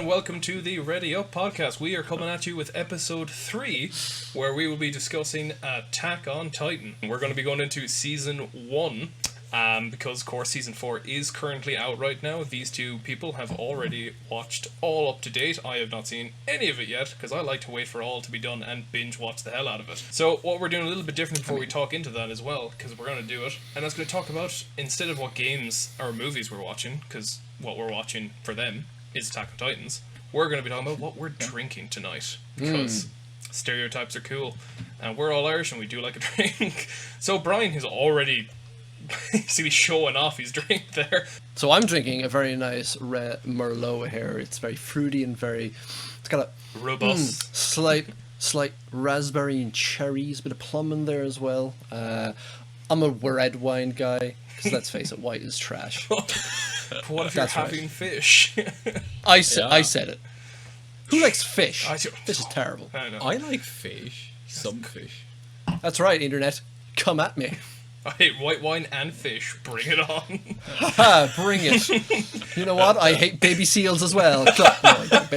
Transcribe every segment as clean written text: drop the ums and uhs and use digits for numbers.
welcome to the Ready Up podcast. We are coming at you with episode 3, where we will be discussing Attack on Titan. We're going to be going into season 1, because, of course, season 4 is currently out right now. These two people have already watched all up to date. I have not seen any of it yet, because I like to wait for all to be done and binge watch the hell out of it. So, what we're doing a little bit different before we talk into that as well, because we're going to do it, and that's going to talk about, instead of what games or movies we're watching, because what we're watching for them is Attack on Titans, we're going to be talking about what we're drinking tonight, because stereotypes are cool, and we're all Irish and we do like a drink. So Brian is already basically showing off his drink there. So I'm drinking a very nice red Merlot here. It's very fruity and it's got a robust, slight raspberry and cherries, bit of plum in there as well. I'm a red wine guy, because let's face it, white is trash. What if you're having fish? I said it. Who likes fish? Fish is terrible. I like fish. Some fish. That's right, internet. Come at me. I hate white wine and fish. Bring it on. Bring it. You know what? I hate baby seals as well. No,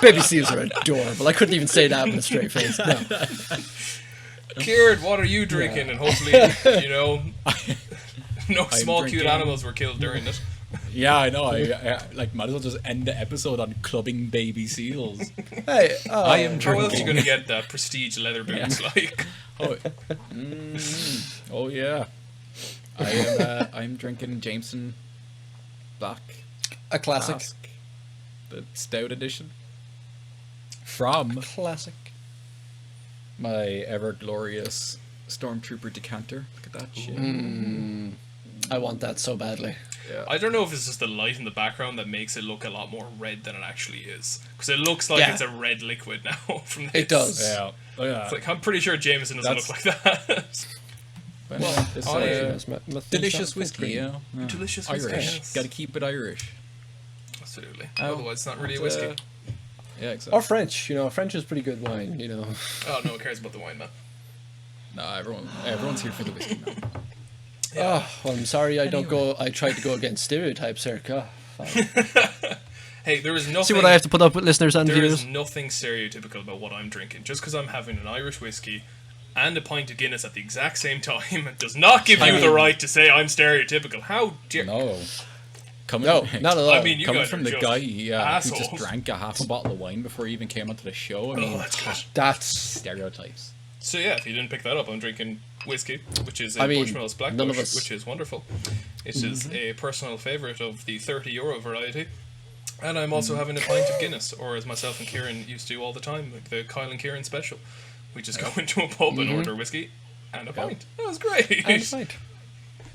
baby seals are adorable. I couldn't even say that with a straight face. No. Kieran, what are you drinking? And hopefully, no small cute animals were killed during it. Yeah, I know. I might as well just end the episode on clubbing baby seals. Hey, I am drinking. How else are you going to get that prestige leather boots? Oh yeah. I'm drinking Jameson Black, a classic, Cask, the stout edition from classic. My ever glorious Stormtrooper decanter. Look at that shit. I want that so badly. Yeah. I don't know if it's just the light in the background that makes it look a lot more red than it actually is, because it looks like it's a red liquid now from this. It does. Yeah. Oh, yeah. It's like, I'm pretty sure Jameson doesn't look like that. Well, it's delicious whiskey, yeah. Delicious whiskey. Irish. Yes. Gotta keep it Irish. Absolutely. Otherwise, it's not really a whiskey. Yeah, exactly. Or French. French is pretty good wine. Oh, no one cares about the wine, man. No, everyone's here for the whiskey, man. Yeah. Oh, well, I'm sorry I tried to go against stereotypes here. Hey, there is nothing... See what I have to put up with, listeners and viewers? There is nothing stereotypical about what I'm drinking. Just because I'm having an Irish whiskey and a pint of Guinness at the exact same time, it does not give you the right to say I'm stereotypical. How dare... No. Not at all. I mean, coming from the guy who assholes. just drank a half a bottle of wine before he even came onto the show. I mean, that's stereotypes. So yeah, if you didn't pick that up, I'm drinking whiskey, which is a Bushmills Blackbush, which is wonderful. It is a personal favourite of the €30 variety. And I'm also having a pint of Guinness, or as myself and Kieran used to all the time, like the Kyle and Kieran special. We just go into a pub and order whiskey and a pint. That was great. And a pint.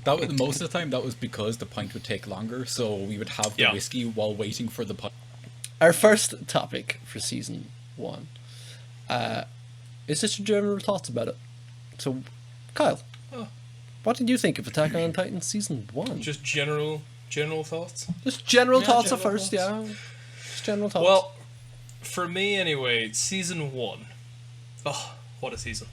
That was, most of the time, that was because the pint would take longer, so we would have the whiskey while waiting for the pint. Our first topic for season 1 is just your general thoughts about it. So, Kyle, what did you think of Attack on Titan season 1? Just general thoughts? Just general thoughts at first, yeah. Just general thoughts. Well, for me anyway, season 1. Oh, what a season.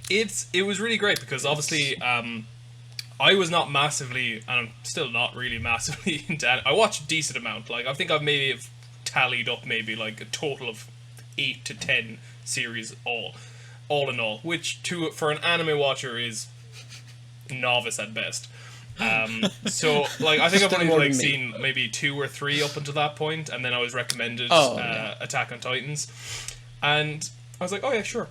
It was really great because obviously I was not massively, and I'm still not really massively into it. I watched a decent amount. Like, I think I've maybe tallied up maybe like a total of 8 to 10 series all in all, which for an anime watcher is novice at best. So like I think I've only seen maybe 2 or 3 up until that point, and then I was recommended Attack on Titans, and I was like, oh yeah, sure.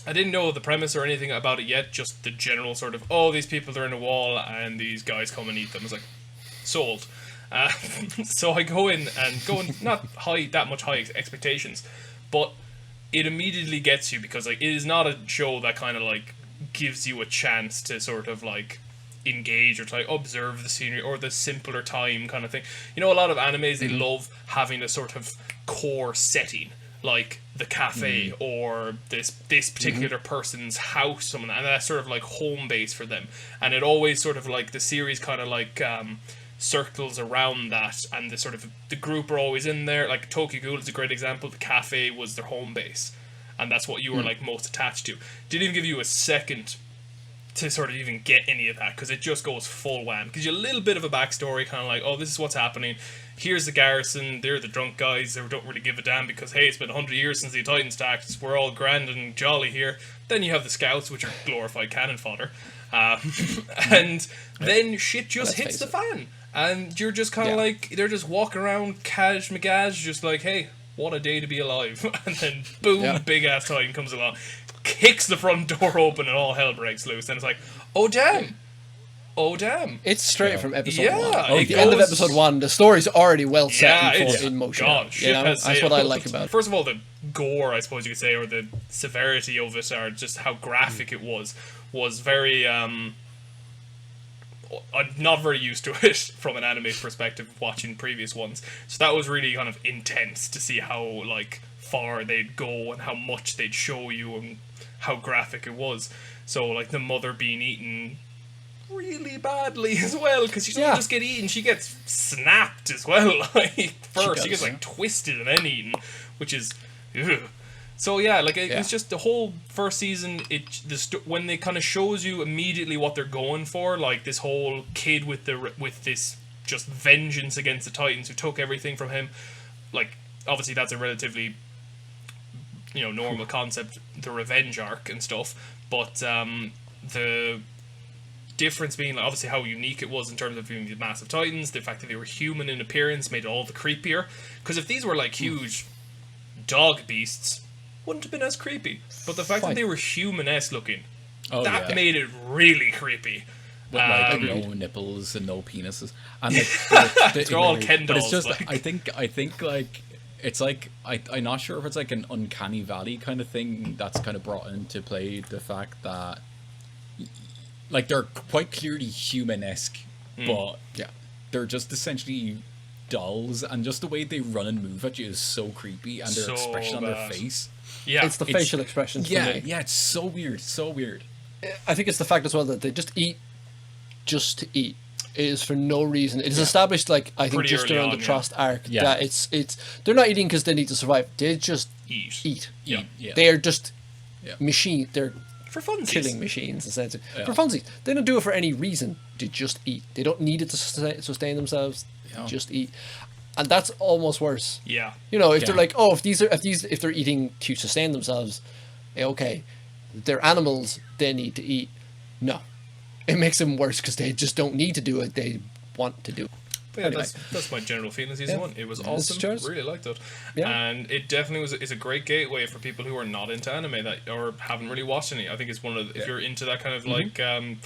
I didn't know the premise or anything about it yet, just the general sort of, these people are in a wall and these guys come and eat them. I was like, sold. So I go in not that much high expectations, but it immediately gets you because like it is not a show that kind of like gives you a chance to sort of like engage or to like observe the scenery or the simpler time kind of thing. A lot of animes, they love having a sort of core setting, like the cafe or this particular person's house, and that's sort of like home base for them. And it always sort of like the series kind of like circles around that, and the group are always in there. Like Tokyo Ghoul is a great example. The cafe was their home base, and that's what you were like most attached to. Didn't even give you a second to sort of even get any of that, because it just goes full wham. Gives you a little bit of a backstory, kind of like, this is what's happening. here's the garrison, they're the drunk guys who don't really give a damn because, hey, it's been 100 years since the Titans attacked, we're all grand and jolly here. Then you have the scouts, which are glorified cannon fodder. And then shit just hits the fan. And you're just kind of like, they're just walking around cash magaz, just like, hey, what a day to be alive. And then boom, big ass Titan comes along, kicks the front door open, and all hell breaks loose. And it's like, oh damn. Oh damn! It's straight from episode 1. The end of episode 1, the story's already well set in motion. That's what I like about it. First of all, the gore, I suppose you could say, or the severity of it, or just how graphic it was very. I'm not very used to it from an anime perspective, watching previous ones. So that was really kind of intense to see how like far they'd go and how much they'd show you and how graphic it was. So like the mother being eaten really badly as well, because she doesn't just get eaten, she gets snapped as well. Like first she gets like twisted and then eaten, which is so like it's just the whole first season. When they kind of shows you immediately what they're going for, like this whole kid with this just vengeance against the Titans who took everything from him. Like obviously that's a relatively normal concept, the revenge arc and stuff, but the difference being like, obviously how unique it was in terms of being the massive Titans, the fact that they were human in appearance made it all the creepier, because if these were like huge dog beasts, wouldn't have been as creepy, but the fact that they were human-esque looking, made it really creepy. With like no nipples and no penises, and like, they're all Ken dolls. But it's just I think like it's like I'm not sure if it's like an uncanny valley kind of thing that's kind of brought into play the fact that like they're quite clearly human-esque, but they're just essentially dolls, and just the way they run and move at you is so creepy, and their expression on their face. Yeah, it's the facial expressions for me. Yeah, it's so weird, I think it's the fact as well that they just eat just to eat. It is for no reason. It is established, like, I think, just around the Trust arc, that it's they're not eating because they need to survive. They just eat. Yeah. They are just machine. They're for funsies. Killing machines, essentially. For funsies. They don't do it for any reason. They just eat. They don't need it to sustain themselves. Just eat. And that's almost worse. Yeah. If they're like, if they're eating to sustain themselves, okay, they're animals, they need to eat. No. It makes them worse because they just don't need to do it. They want to do it. But anyway. that's my general feeling season 1. It was awesome. Really liked it. Yeah. And it definitely is a great gateway for people who are not into anime or haven't really watched any. I think it's one of if you're into that kind of like I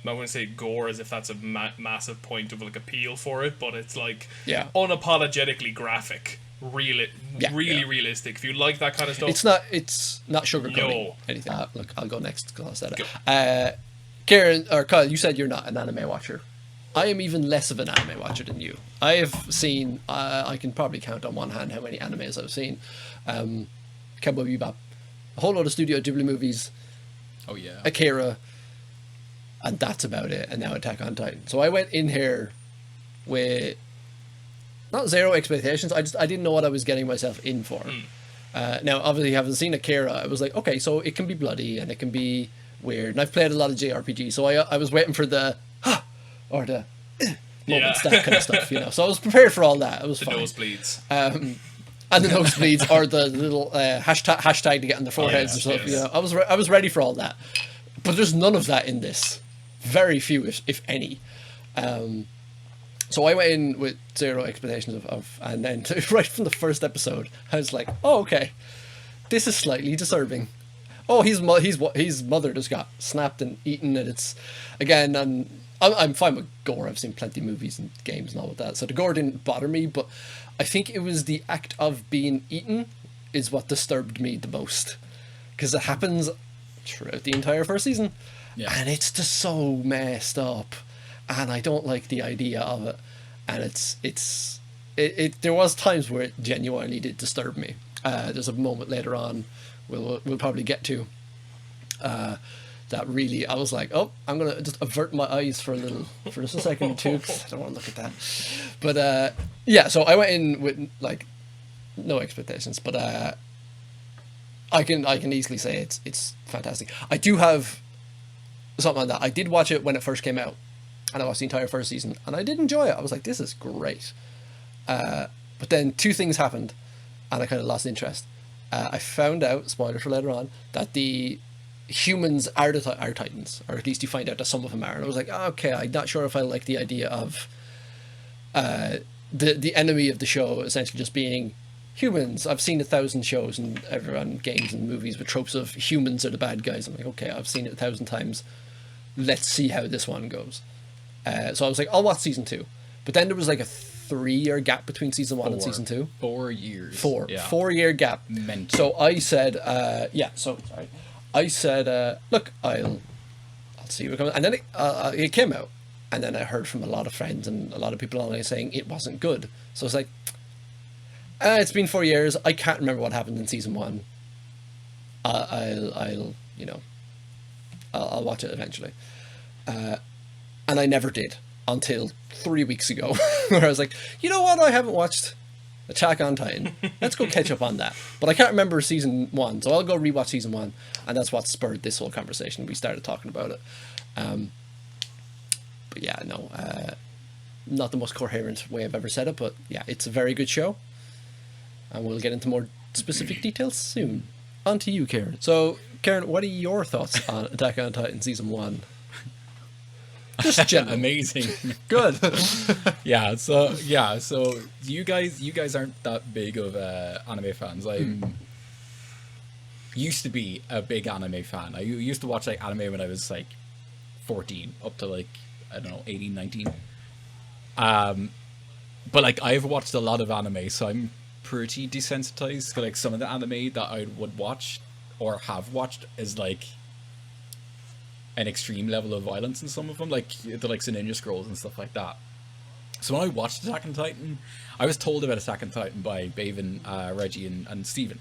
wouldn't say gore as if that's a massive point of like appeal for it, but it's like unapologetically graphic, really realistic. If you like that kind of stuff, it's not sugarcoating anything. Look, I'll go next because I said it. Kieran or Kyle, you said you're not an anime watcher. I am even less of an anime watcher than you. I have seen, I can probably count on one hand how many animes I've seen. Cowboy Bebop, a whole lot of Studio Ghibli movies. Oh yeah. Akira, and that's about it. And now Attack on Titan. So I went in here with not zero expectations. I didn't know what I was getting myself in for. Now, obviously, having seen Akira, I was like, okay, so it can be bloody and it can be weird. And I've played a lot of JRPGs, so I was waiting for the or the moments, that kind of stuff, So I was prepared for all that. It was fine. The nosebleeds. And the nosebleeds, or the little hashtag to get on the foreheads or stuff. Yes. I was ready for all that, but there's none of that in this. Very few, if any. So I went in with zero expectations of and then right from the first episode, I was like, oh, okay, this is slightly disturbing. Oh, his mother just got snapped and eaten, and it's again, and I'm fine with gore. I've seen plenty of movies and games and all of that, so the gore didn't bother me. But I think it was the act of being eaten is what disturbed me the most, because it happens throughout the entire first season, and it's just so messed up, and I don't like the idea of it. And it there was times where it genuinely did disturb me. There's a moment later on we'll probably get to that really I was like, oh, I'm gonna just avert my eyes for just a second or two, because I don't want to look at that. But so I went in with like no expectations, but I can easily say it's fantastic. I do have something on that. I did watch it when it first came out, and I watched the entire first season, and I did enjoy it. I was like, this is great. But then two things happened, and I kind of lost interest. I found out, spoilers for later on, that the humans are are Titans, or at least you find out that some of them are. And I was like, oh, okay, I'm not sure if I like the idea of the enemy of the show essentially just being humans. I've seen 1,000 shows and everyone games and movies with tropes of humans are the bad guys. I'm like, okay, I've seen it 1,000 times. Let's see how this one goes. So I was like, I'll watch season 2. But then there was like a 3-year gap between season 1 and season 2. 4 years. 4-year gap. Mental. So I said, I said, look, I'll see what comes. And then it came out. And then I heard from a lot of friends and a lot of people online saying it wasn't good. So I was like, it's been 4 years. I can't remember what happened in season 1. I'll watch it eventually. And I never did until 3 weeks ago, where I was like, you know what? I haven't watched Attack on Titan. Let's go catch up on that. But I can't remember season 1, so I'll go rewatch season 1. And that's what spurred this whole conversation. We started talking about it. But yeah, no, not the most coherent way I've ever said it, but yeah, it's a very good show. And we'll get into more specific details soon. On to you, Karen. So, Karen, what are your thoughts on Attack on Titan Season 1? Just general. Amazing. Good. So you guys aren't that big of anime fans. I used to be a big anime fan. I used to watch like anime when I was like 14 up to like, I don't know, 18, 19. But like I've watched a lot of anime, so I'm pretty desensitized. Like some of the anime that I would watch or have watched is like an extreme level of violence in some of them, like the likes of Ninja Scrolls and stuff like that. So when I watched Attack on Titan, I was told about Attack on Titan by Baven, Reggie, and Steven.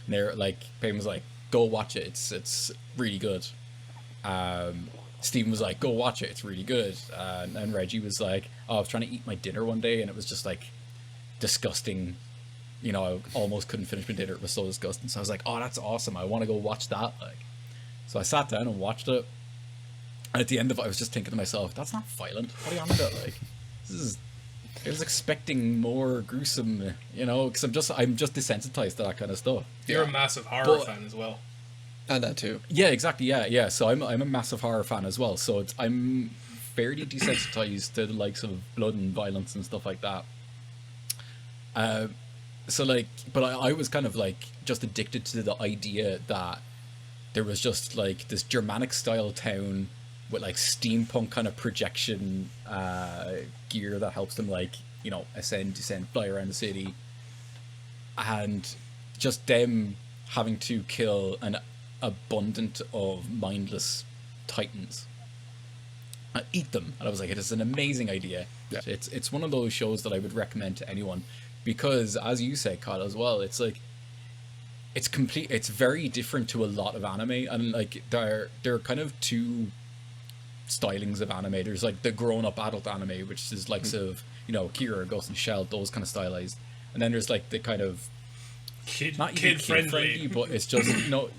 And they're like, Baven was like, go watch it, it's really good. Steven was like, go watch it, it's really good. And Reggie was like, oh, I was trying to eat my dinner one day and it was just like disgusting. You know, I almost couldn't finish my dinner, it was so disgusting. So I was like, oh, that's awesome, I want to go watch that. Like, so I sat down and watched it. And at the end of it, I was just thinking to myself, that's not violent. What are you on about? Like, I was expecting more gruesome, you know, because I'm just desensitized to that kind of stuff. You're a massive horror fan as well. And that too. Yeah, exactly. Yeah. So I'm a massive horror fan as well. So I'm fairly desensitized to the likes of blood and violence and stuff like that. So like, but I was kind of like just addicted to the idea that there was just like this Germanic style town with like steampunk kind of projection gear that helps them like, you know, ascend, descend, fly around the city, and just them having to kill an abundant of mindless titans and eat them. And I was like, it is an amazing idea. Yeah. It's one of those shows that I would recommend to anyone because, as you said, Kyle, as well, it's like it's very different to a lot of anime, and like there are kind of two stylings of anime. There's like the grown-up adult anime, which is likes of, you know, Akira, Ghost in the Shell, those kind of stylized, and then there's like the kind of kid friendly, but it's just, you know,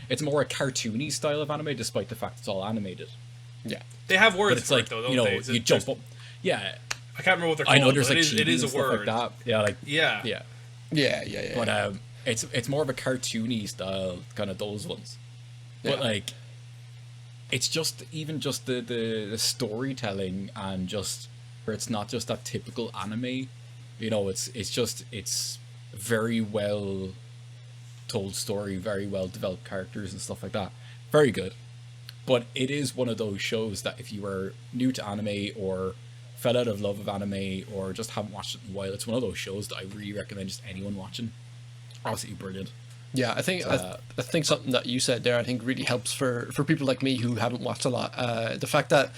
it's more a cartoony style of anime, despite the fact it's all animated. Yeah, they have words. But it's for like, it, though, don't you know, they? you jump up. Yeah, I can't remember what they're called. I know there's like it is a word. Like that. Yeah, like yeah. But it's more of a cartoony style, kind of those ones. But like, it's just even just the storytelling, and just where it's not just that typical anime, you know, it's very well told story, very well developed characters and stuff like that. Very good. But it is one of those shows that if you are new to anime or fell out of love of anime or just haven't watched it in a while, it's one of those shows that I really recommend just anyone watching. Absolutely brilliant. Yeah, I think I think something that you said there, I think really helps for people like me who haven't watched a lot. The fact that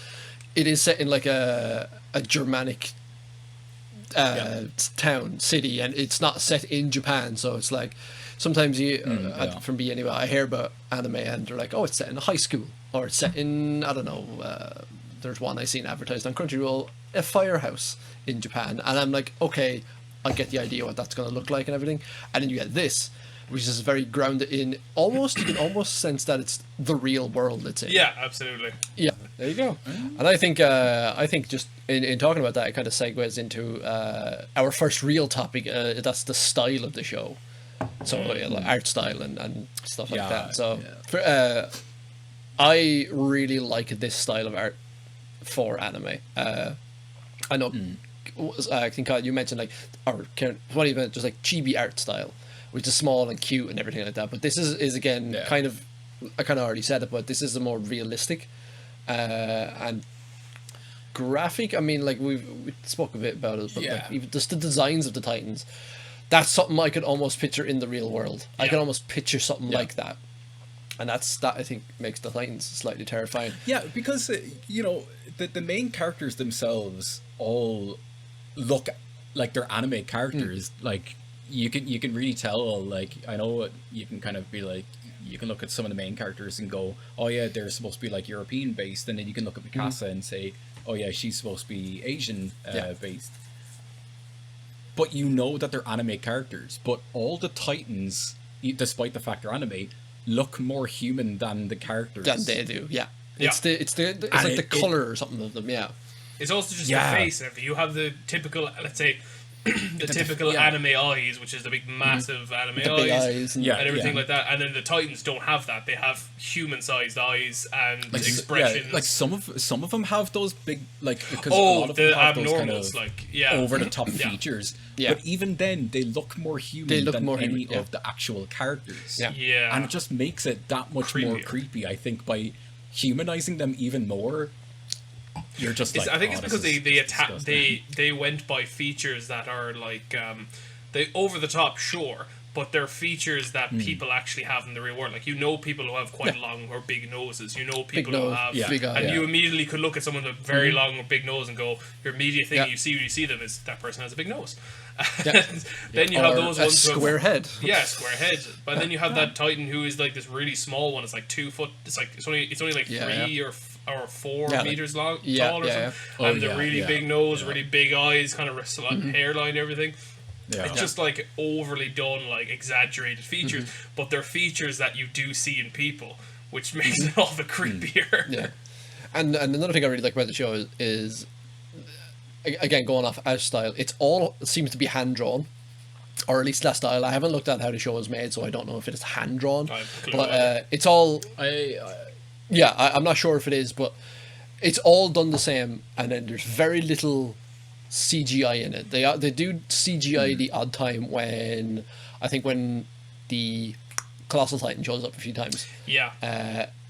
it is set in like a Germanic town, city, and it's not set in Japan, so it's like sometimes from me anyway, I hear about anime and they're like, oh, it's set in a high school, or it's set in, I don't know, there's one I seen advertised on Crunchyroll, a firehouse in Japan, and I'm like, okay, I get the idea what that's going to look like and everything. And then you get this, which is very grounded in almost, you can almost sense that it's the real world it's in. Yeah, absolutely. Yeah. There you go. And I think just in talking about that, it kind of segues into our first real topic. That's the style of the show. So like art style and stuff like that. So I really like this style of art for anime. I know. I think you mentioned like, or Karen, what do you meant? Just like chibi art style, which is small and cute and everything like that. But this is again kind of, I kind of already said it, but this is a more realistic and graphic. I mean, like we spoke a bit about it, but like even just the designs of the Titans, that's something I could almost picture in the real world. I can almost picture something like that. And that I think makes the Titans slightly terrifying. Yeah, because you know the main characters themselves all look like they're anime characters. Like you can really tell. Like I know you can kind of be like, you can look at some of the main characters and go, oh yeah, they're supposed to be like European based, and then you can look at Mikasa and say, oh yeah, she's supposed to be Asian based. But you know that they're anime characters. But all the Titans, despite the fact they're anime, look more human than the characters. Than they do, yeah. It's like the color or something of them, yeah. It's also just the face and everything. You have the typical, let's say, the typical anime eyes, which is the big, massive anime eyes and everything like that. And then the Titans don't have that. They have human-sized eyes and like, expressions. Yeah, like some of them have those big, like, because a lot of the them have abnormals, those kind of like over-the-top features. Yeah. But even then, they look more human than any of the actual characters. Yeah. And it just makes it that much more creepy, I think, by humanizing them even more. You're just like, I think it's because they went by features that are like they over the top, sure, but they're features that people actually have in the real world. Like, you know, people who have quite long or big noses. You know, people who have big eye, and you immediately could look at someone with a very long or big nose and go, your immediate thing you see when you see them is that person has a big nose. Then you have those ones square head. Yeah, square head. But then you have that Titan who is like this really small one. It's like 2 foot. It's only like 3 or 4 meters long, tall or something. And the really big nose, really big eyes, kind of hairline, everything. Yeah. It's just like overly done, like exaggerated features, but they're features that you do see in people, which makes it all the creepier. Yeah, and another thing I really like about the show is again, going off art style, it seems to be hand drawn, or at least that style. I haven't looked at how the show is made, so I don't know if it is hand drawn. But it's all. I'm not sure if it is, but it's all done the same, and then there's very little CGI in it. They do CGI the odd time when the Colossal Titan shows up a few times. Yeah.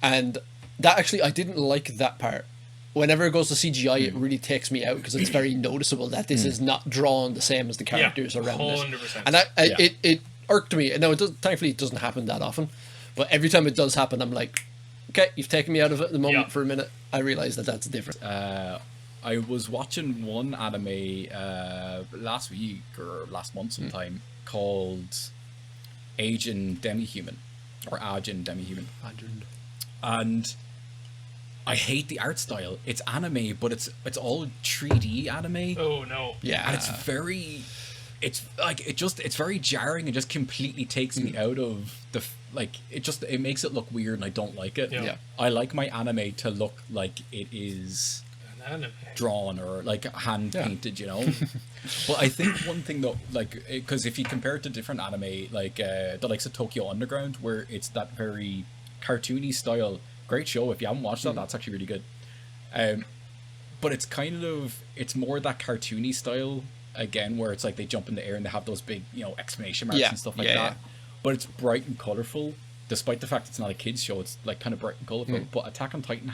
And that actually, I didn't like that part. Whenever it goes to CGI, it really takes me out because it's very noticeable that this is not drawn the same as the characters around 100%. it. And it irked me. Now, thankfully, it doesn't happen that often, but every time it does happen, I'm like, okay, you've taken me out of it at the moment for a minute. I realise that's different. I was watching one anime last week or last month sometime called Asian Demi-Human, or Ajin Demi-Human. And I hate the art style. It's anime, but it's all 3D anime. Oh no. Yeah. And it's very jarring. It just completely takes me out of it makes it look weird, and I don't like it. Yeah. I like my anime to look like it is drawn or like hand painted, you know. But I think one thing though, like, because if you compare it to different anime, like the likes of Tokyo Underground, where it's that very cartoony style, great show. If you haven't watched that, that's actually really good. But it's more that cartoony style again, where it's like they jump in the air and they have those big, you know, exclamation marks and stuff like that. But it's bright and colorful, despite the fact it's not a kids show. It's like kind of bright and colorful. But Attack on Titan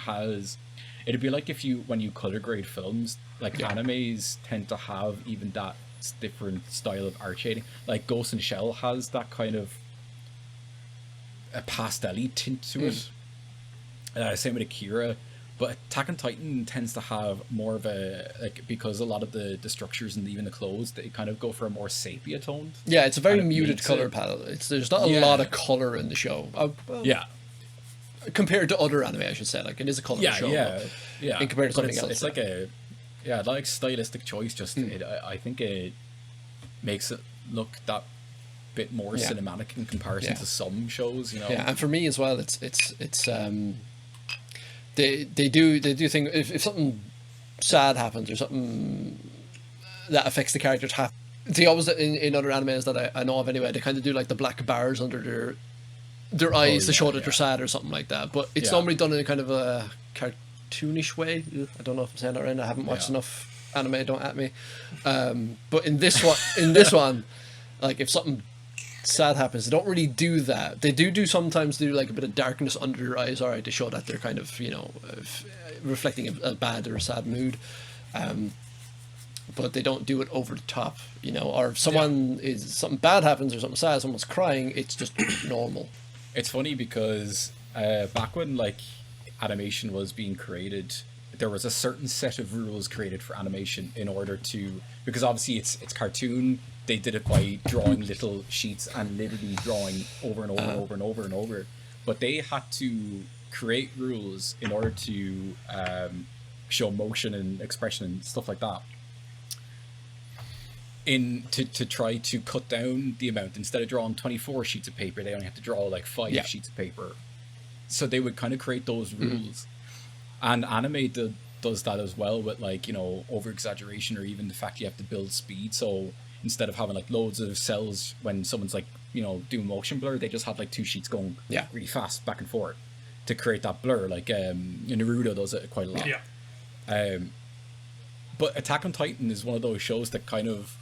it'd be like when you color grade films, like animes tend to have even that different style of art shading. Like Ghost in the Shell has that kind of a pastel-y tint to it. Same with Akira. But Attack on Titan tends to have more of a, like, because a lot of the structures and even the clothes, they kind of go for a more sepia tone. Yeah, it's a very muted color palette. There's not a lot of color in the show. Compared to other anime, I should say. Like, it is a color show. Yeah. In compared to something else. It's like stylistic choice. Just I think it makes it look that bit more cinematic in comparison to some shows, you know. Yeah, and for me as well, it's they do think if something sad happens or something that affects the characters, they always in other animes that I know of anyway, they kind of do like the black bars under their eyes to show that they're sad or something like that. But it's normally done in a kind of a cartoonish way. I don't know if I'm saying that right. I haven't watched enough anime. Don't at me. But in this one, like if something sad happens, they don't really do that. They do sometimes do like a bit of darkness under their eyes, alright, to show that they're kind of reflecting a bad or a sad mood. But they don't do it over the top, or if something bad happens or something sad, someone's crying, it's just normal. It's funny because back when like animation was being created, there was a certain set of rules created for animation in order to, because obviously it's cartoon. They did it by drawing little sheets and literally drawing over and over and over and over and over. But they had to create rules in order to show motion and expression and stuff like that. To try to cut down the amount, instead of drawing 24 sheets of paper, they only had to draw like 5 sheets of paper. So they would kind of create those rules. And anime does that as well with like, over exaggeration, or even the fact you have to build speed. So instead of having like loads of cells when someone's like, doing motion blur, they just have like 2 sheets going really fast back and forth to create that blur. Like Naruto does it quite a lot. Yeah. But Attack on Titan is one of those shows that kind of,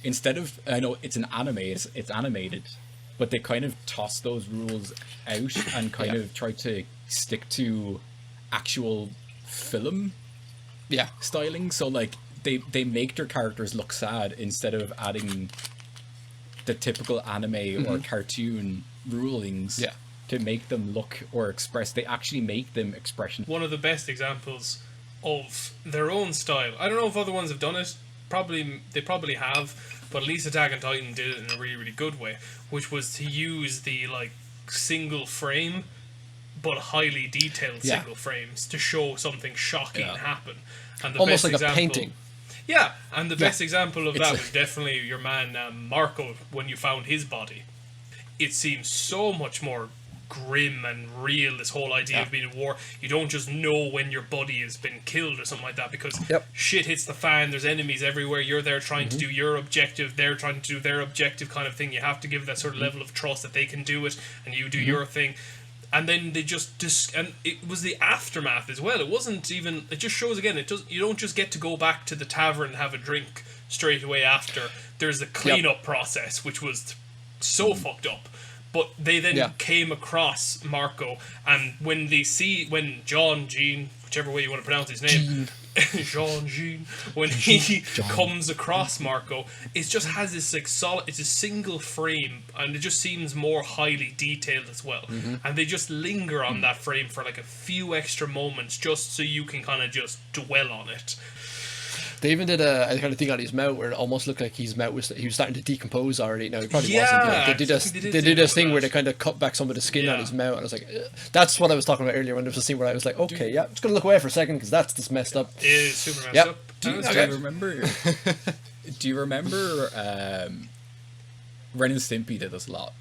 instead of, I know it's an anime, it's animated, but they kind of toss those rules out and kind of try to stick to actual film styling. So like they make their characters look sad instead of adding the typical anime or cartoon rulings to make them look or express. They actually make them expression. One of the best examples of their own style, I don't know if other ones have done it, they probably have, but at least Attack on Titan did it in a really, really good way, which was to use the like single frame but highly detailed single frames to show something shocking happen. And the almost best like example, a painting. Yeah, and the best example of that was definitely your man Marco, when you found his body. It seems so much more grim and real, this whole idea of being in war. You don't just know when your buddy has been killed or something like that, because shit hits the fan, there's enemies everywhere, you're there trying to do your objective, they're trying to do their objective kind of thing. You have to give that sort of level of trust that they can do it and you do your thing. And then they and it was the aftermath as well. It wasn't even, it just shows again, you don't just get to go back to the tavern and have a drink straight away after. There's a cleanup process, which was so fucked up. But they then came across Marco, and when Jean, whichever way you want to pronounce his name, Jean, when he comes across Marco, it just has this like solid, it's a single frame, and it just seems more highly detailed as well. And they just linger on that frame for like a few extra moments, just so you can kind of just dwell on it. They even did a kind of thing on his mouth where it almost looked like he was starting to decompose already. No, he probably wasn't. They did this thing where they kind of cut back some of the skin on his mouth, and I was like, ugh. That's what I was talking about earlier when there was a scene where I was like, okay, I'm just gonna look away for a second because that's just messed up. It is super messed up. Do you remember? Do you remember? Ren and Stimpy did this a lot.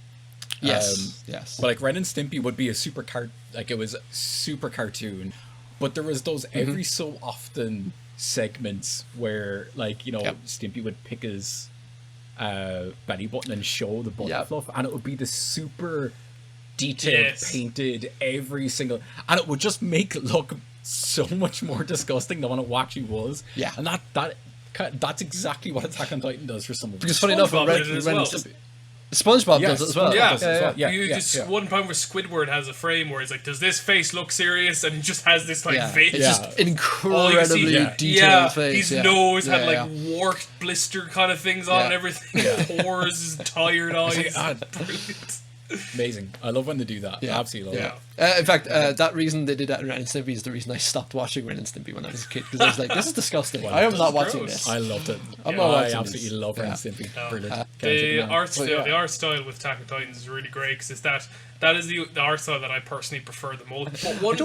Yes. But like Ren and Stimpy would be a it was super cartoon, but there was those every so often segments where like Stimpy would pick his belly button and show the button fluff, and it would be the super detailed painted every single, and it would just make it look so much more disgusting than what it actually was. And that's exactly what Attack on Titan does for some of it. Because funny enough, SpongeBob does it as well. One point where Squidward has a frame where he's like, does this face look serious? And he just has this like face. It's just incredibly detailed face. His nose had like warped blister kind of things on and everything. Pores, his tired eyes. Brilliant. Amazing. I love when they do that. I absolutely love it. In fact, that reason they did that in Ren and Stimpy is the reason I stopped watching Ren and Stimpy when I was a kid, because I was like, this is disgusting. I am not watching this. I loved it. I'm not watching I absolutely love Ren and Stimpy. Brilliant. The art style with Attack on Titans is really great, because that is the art style that I personally prefer the most. But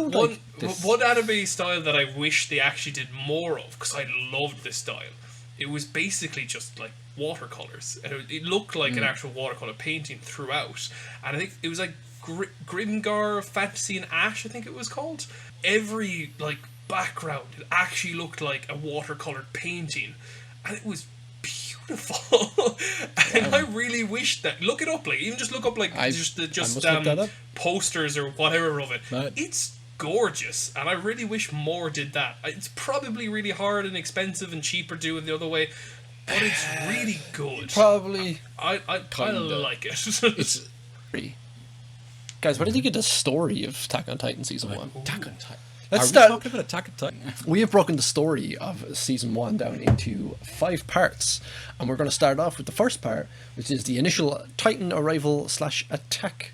one anime style that I wish they actually did more of, because I loved this style, it was basically just like watercolors. And it looked like an actual watercolor painting throughout. And I think it was like Grimgar Fantasy in Ash, I think it was called. Every like background, it actually looked like a watercolored painting, and it was beautiful. And I really wish that, look it up, like even just look up like posters or whatever of it. It's gorgeous, and I really wish more did that. It's probably really hard and expensive and cheaper doing the other way, but it's really good. Probably. I kind of like it. It's guys, what did you get the story of Attack on Titan season 1? Attack on Titan. Let's Are start. we talking about Attack on Titan? We have broken the story of season 1 down into 5 parts, and we're going to start off with the first part, which is the initial Titan arrival / attack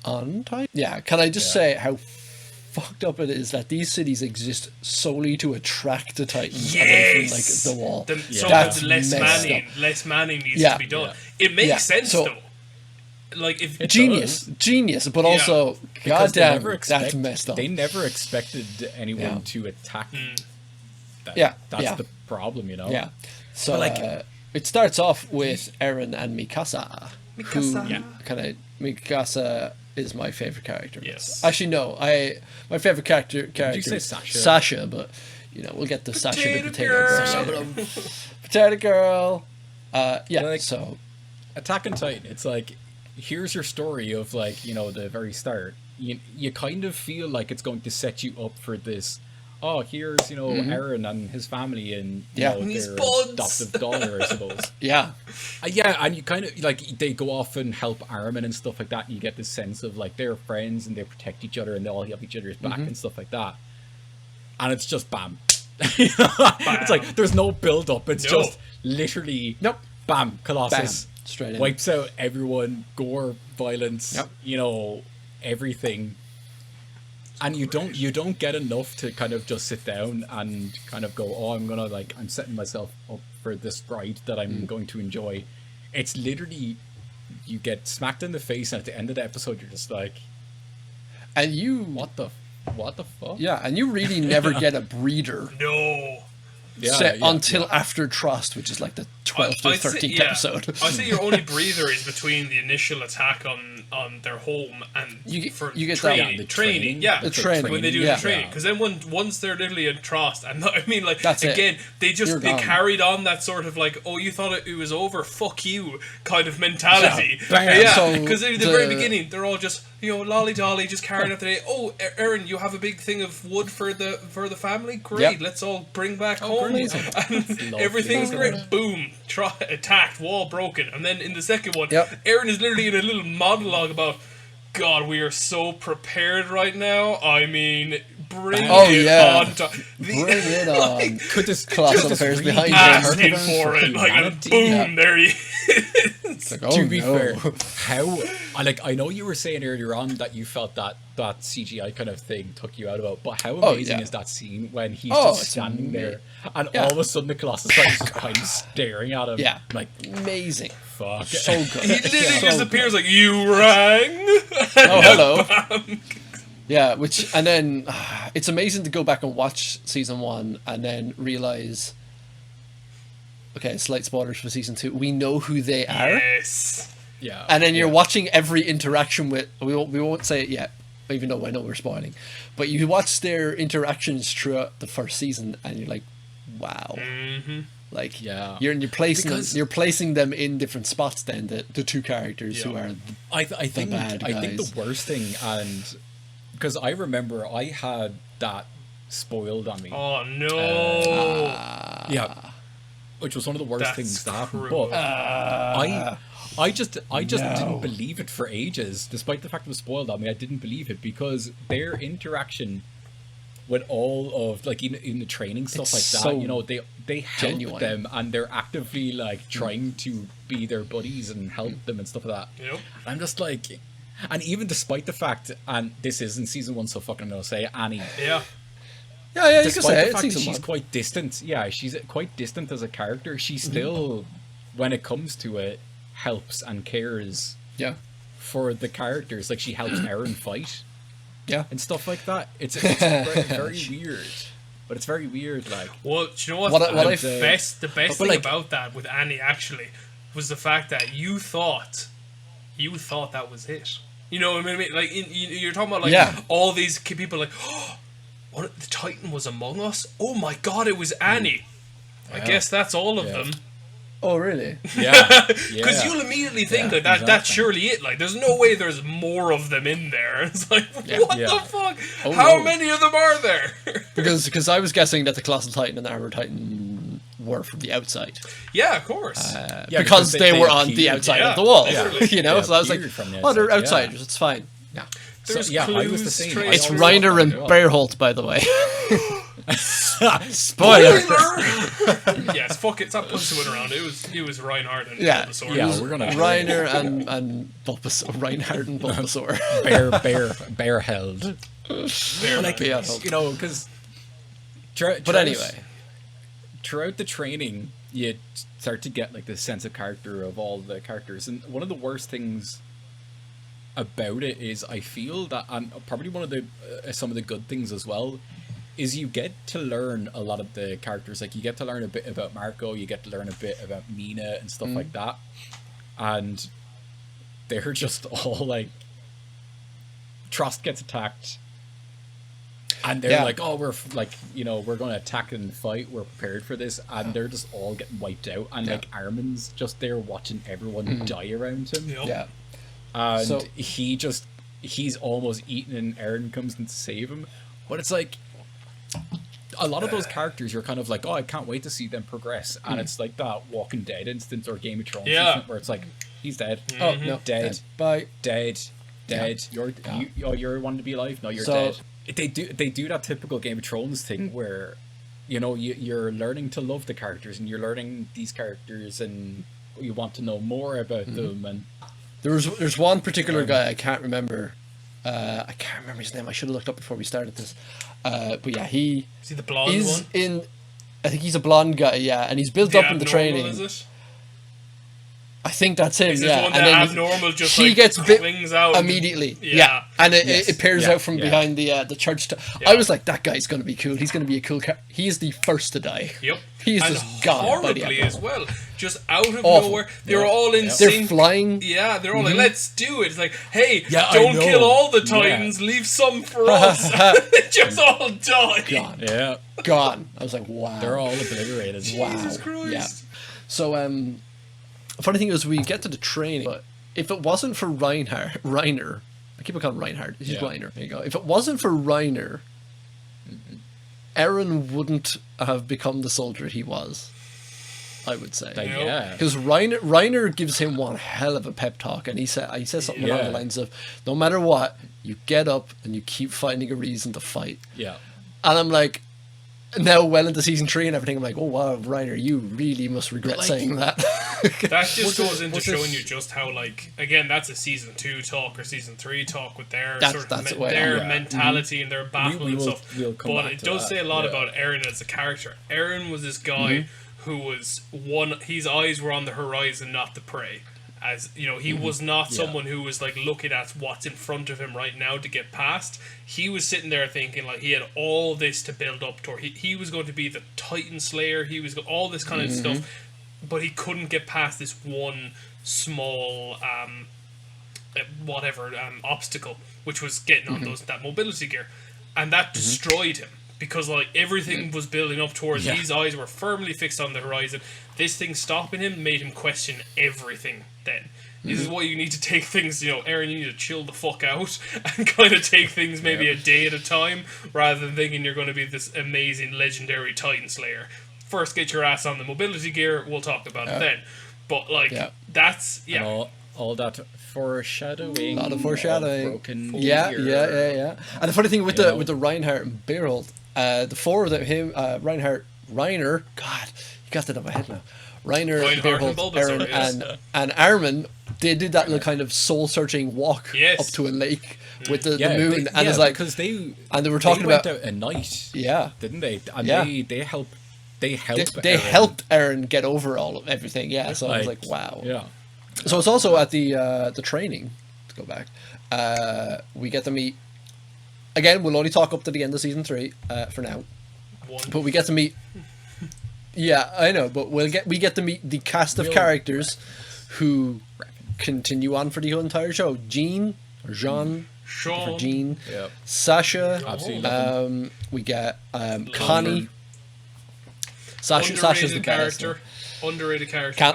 on Titan. Yeah, can I just say how fucked up it is that these cities exist solely to attract the Titans away from, like, the wall. So That's less manning needs to be done. It makes sense though. Like if genius, but also goddamn, that's messed up. They never expected anyone to attack. That's the problem, you know. Yeah. So it starts off with Eren and Mikasa. Mikasa is my favorite character. Yes. Actually, no. My favorite character. Did you say Sasha? Sasha, but we'll get to Sasha the potato girl. Potato girl. So Attack on Titan. It's like, here's your story of, like, the very start. You kind of feel like it's going to set you up for this. Oh, here's Eren and his family and their adoptive daughter, I suppose. And you kind of like, they go off and help Armin and stuff like that. And you get this sense of like they're friends and they protect each other and they all have each other's back and stuff like that. And it's just bam. It's like there's no build up. It's just literally bam, Colossus. Bam. Straight in. Wipes out everyone, gore, violence, everything. And you don't get enough to kind of just sit down and kind of go, oh, I'm setting myself up for this ride that I'm going to enjoy. It's literally, you get smacked in the face, and at the end of the episode, you're just like, what the fuck? Yeah, and you really never get a breather. No. Until after Trust, which is like the 12th or 13th episode. I say your only breather is between the initial attack on their home and you get training. The training. When they do the training, because then once they're literally in Trust, and I mean, like, that's again, they carried on that sort of like, oh, you thought it was over, fuck you kind of mentality. Because at the very beginning, they're all just lolly dolly, just carrying out the day. Oh, Eren, you have a big thing of wood for the family. Great, let's all bring back home. And everything's great. Boom, attacked, wall broken, and then in the second one, Eren is literally in a little monologue about, God, we are so prepared right now. I mean, bring it on. Bring it on. Like, could this colossal affairs behind him? Asking for it, like, and boom, there he is. Like, to be fair, I know you were saying earlier on that you felt that CGI kind of thing took you out about, but how amazing is that scene when he's just standing there and all of a sudden the Colossus is kind of staring at him? Yeah, like, amazing. Fuck. So good. He literally just appears like, you rang? Oh, hello. Yeah, and then it's amazing to go back and watch season 1 and then realize, okay, slight spoilers for season 2. We know who they are. Yes. Yeah. And then you're watching every interaction with. We won't say it yet, even though I know we're spoiling. But you watch their interactions throughout the first season, and you're like, wow. Mm-hmm. Like, you're placing them in different spots. Then the two characters who are I think the worst thing, and because I remember I had that spoiled on me. Oh no! Which was one of the worst things to happen. But I just didn't believe it for ages, despite the fact it was spoiled on me. I didn't believe it because their interaction with all of, like, in the training stuff like that, they help genuine. them, and they're actively like trying to be their buddies and help them and stuff like that. Yep. I'm just like, and even despite the fact, and this isn't season 1, so fucking I'm gonna say Annie. Yeah. Yeah, you can despite say the it. fact that she's quite distant. Yeah, she's quite distant as a character. She still, when it comes to it, helps and cares. Yeah. For the characters, like she helps Eren fight. Yeah. And stuff like that. It's very, very weird. but it's very weird. Like, well, do you know what? say- The best but, thing like- about that with Annie actually was the fact that you thought that was it. You know what I mean? Like you're talking about like all these people like, oh, what, the Titan was among us. Oh my God, it was Annie. I guess that's all of them. Oh, really? yeah, Because you'll immediately think Yeah, like that. That's exactly. surely it. Like, there's no way there's more of them in there. It's like, what Yeah. the fuck? Oh, How no. many of them are there? Because I was guessing that the Colossal Titan and the Armored Titan were from the outside. Yeah, of course. Yeah, because they were on the appeared. outside Yeah, of the wall. literally. You know? They so I was like, appeared from the oh, they're outside, yeah. outsiders. It's fine. Yeah. There's I was the clues same. straight I It's through. also- Reiner and God. Bearholt, by the way. Spoiler. Yes, fuck it. Stop pussing around. It was Reinhardt and Yeah. Bulbasaur. Yeah, we're gonna Reiner and Bulbasaur. Reinhardt and Bulbasaur. bear held. They're Like, Yeah, you know, because. But anyway. throughout the training, you start to get like the sense of character of all the characters, and one of the worst things about it is I feel that, and probably one of the some of the good things as well, is you get to learn a lot of the characters. Like, you get to learn a bit about Marco, you get to learn a bit about Mina and stuff like that, and they're just all like, Trost gets attacked. And they're like, oh, we're like, you know, we're going to attack and fight. We're prepared for this. And they're just all getting wiped out. And like, Armin's just there watching everyone die around him. Yep. Yeah. And So- he's almost eaten, and Eren comes in to save him. But it's like, a lot of those characters, you're kind of like, oh, I can't wait to see them progress. And it's like that Walking Dead instance or Game of Thrones instance where it's like, he's dead. Oh, no. Dead. Bye. Dead. You're wanting to be alive? No, you're So- dead. They do that typical Game of Thrones thing where, you know, you're learning to love the characters, and you're learning these characters, and you want to know more about them. And There's one particular guy I can't remember. I can't remember his name. I should have looked up before we started this. But yeah, he Is he the blonde is one? in. I think he's a blonde guy. Yeah, and he's built The up in the abnormal, training. Is it? I think that's him. Is this yeah, the one and that then abnormal just he like gets bit clings out immediately. Yeah. Yeah, and it, Yes. it appears Yeah, out from yeah. behind the church. Yeah. I was like, that guy's going to be cool. He's going to be a cool. He is the first to die. Yep. He's and just gone by the horribly end. as well. Just out of Awful. nowhere. They're all in They're sync. flying. Yeah, they're all like, let's do it. It's like, hey, Yeah, I don't know. kill all the Yeah. Titans, leave some for us. They just all die. Gone. yeah, Gone. I was like, wow. they're all obliterated. Wow. Jesus Christ. Yeah. So, funny thing is, we get to the training, but if it wasn't for Reiner, I keep on calling him Reinhardt. He's Yeah. Reiner. There you go. If it wasn't for Reiner, Eren wouldn't have become the soldier he was, I would say. Like, Nope. yeah. Because Reiner gives him one hell of a pep talk, and he says something along Yeah. the lines of, "No matter what, you get up and you keep finding a reason to fight." Yeah. And I'm like, now well into season 3 and everything, I'm like, oh wow, Reiner, you really must regret like- saying that. That just goes into what's showing this- you just how, like, again, that's a season 2 talk or season 3 talk with their That's the way, their yeah. mentality and their battle we and will- stuff. we'll come But back it to does that, say a lot yeah. about Eren as a character. Eren was this guy who was his eyes were on the horizon, not the prey. As you know, he was not someone who was like looking at what's in front of him right now to get past. He was sitting there thinking like he had all this to build up toward. He was going to be the Titan Slayer. He was all this kind of stuff, but he couldn't get past this one small obstacle, which was getting on that mobility gear, and that destroyed him. Because like everything was building up towards his eyes were firmly fixed on the horizon. This thing stopping him made him question everything. Then this is why you need to take things. You know, Eren, you need to chill the fuck out and kind of take things maybe a day at a time, rather than thinking you're going to be this amazing legendary Titan Slayer. First, get your ass on the mobility gear. We'll talk about it then. But like that's All that foreshadowing. A lot of foreshadowing. Broken Yeah. gear. And the funny thing with the Reinhardt and Beerholt, the four of them, Reinhardt, Reiner, God, you got that in my head now. Reiner, Reinhardt and Beerholt, Bulbasaur, Eren, yes. and Armin, they did that little kind of soul-searching walk Yes. up to a lake with the Yeah, moon, and it's like, because they were talking went about- out at night, yeah, didn't they? And Yeah. they helped. They they helped Eren get over all of everything. Yeah, so I was like, wow. Yeah. So it's also at the training. To go back, we get to meet. Again, we'll only talk up to the end of season 3 for now. One. But we get to meet. Yeah, I know, but we get to meet the cast of characters who continue on for the whole entire show. Jean or Jean. Sean. For Jean. Yep. Sasha. Absolutely. We get Connie. Sasha's the character. Underrated character,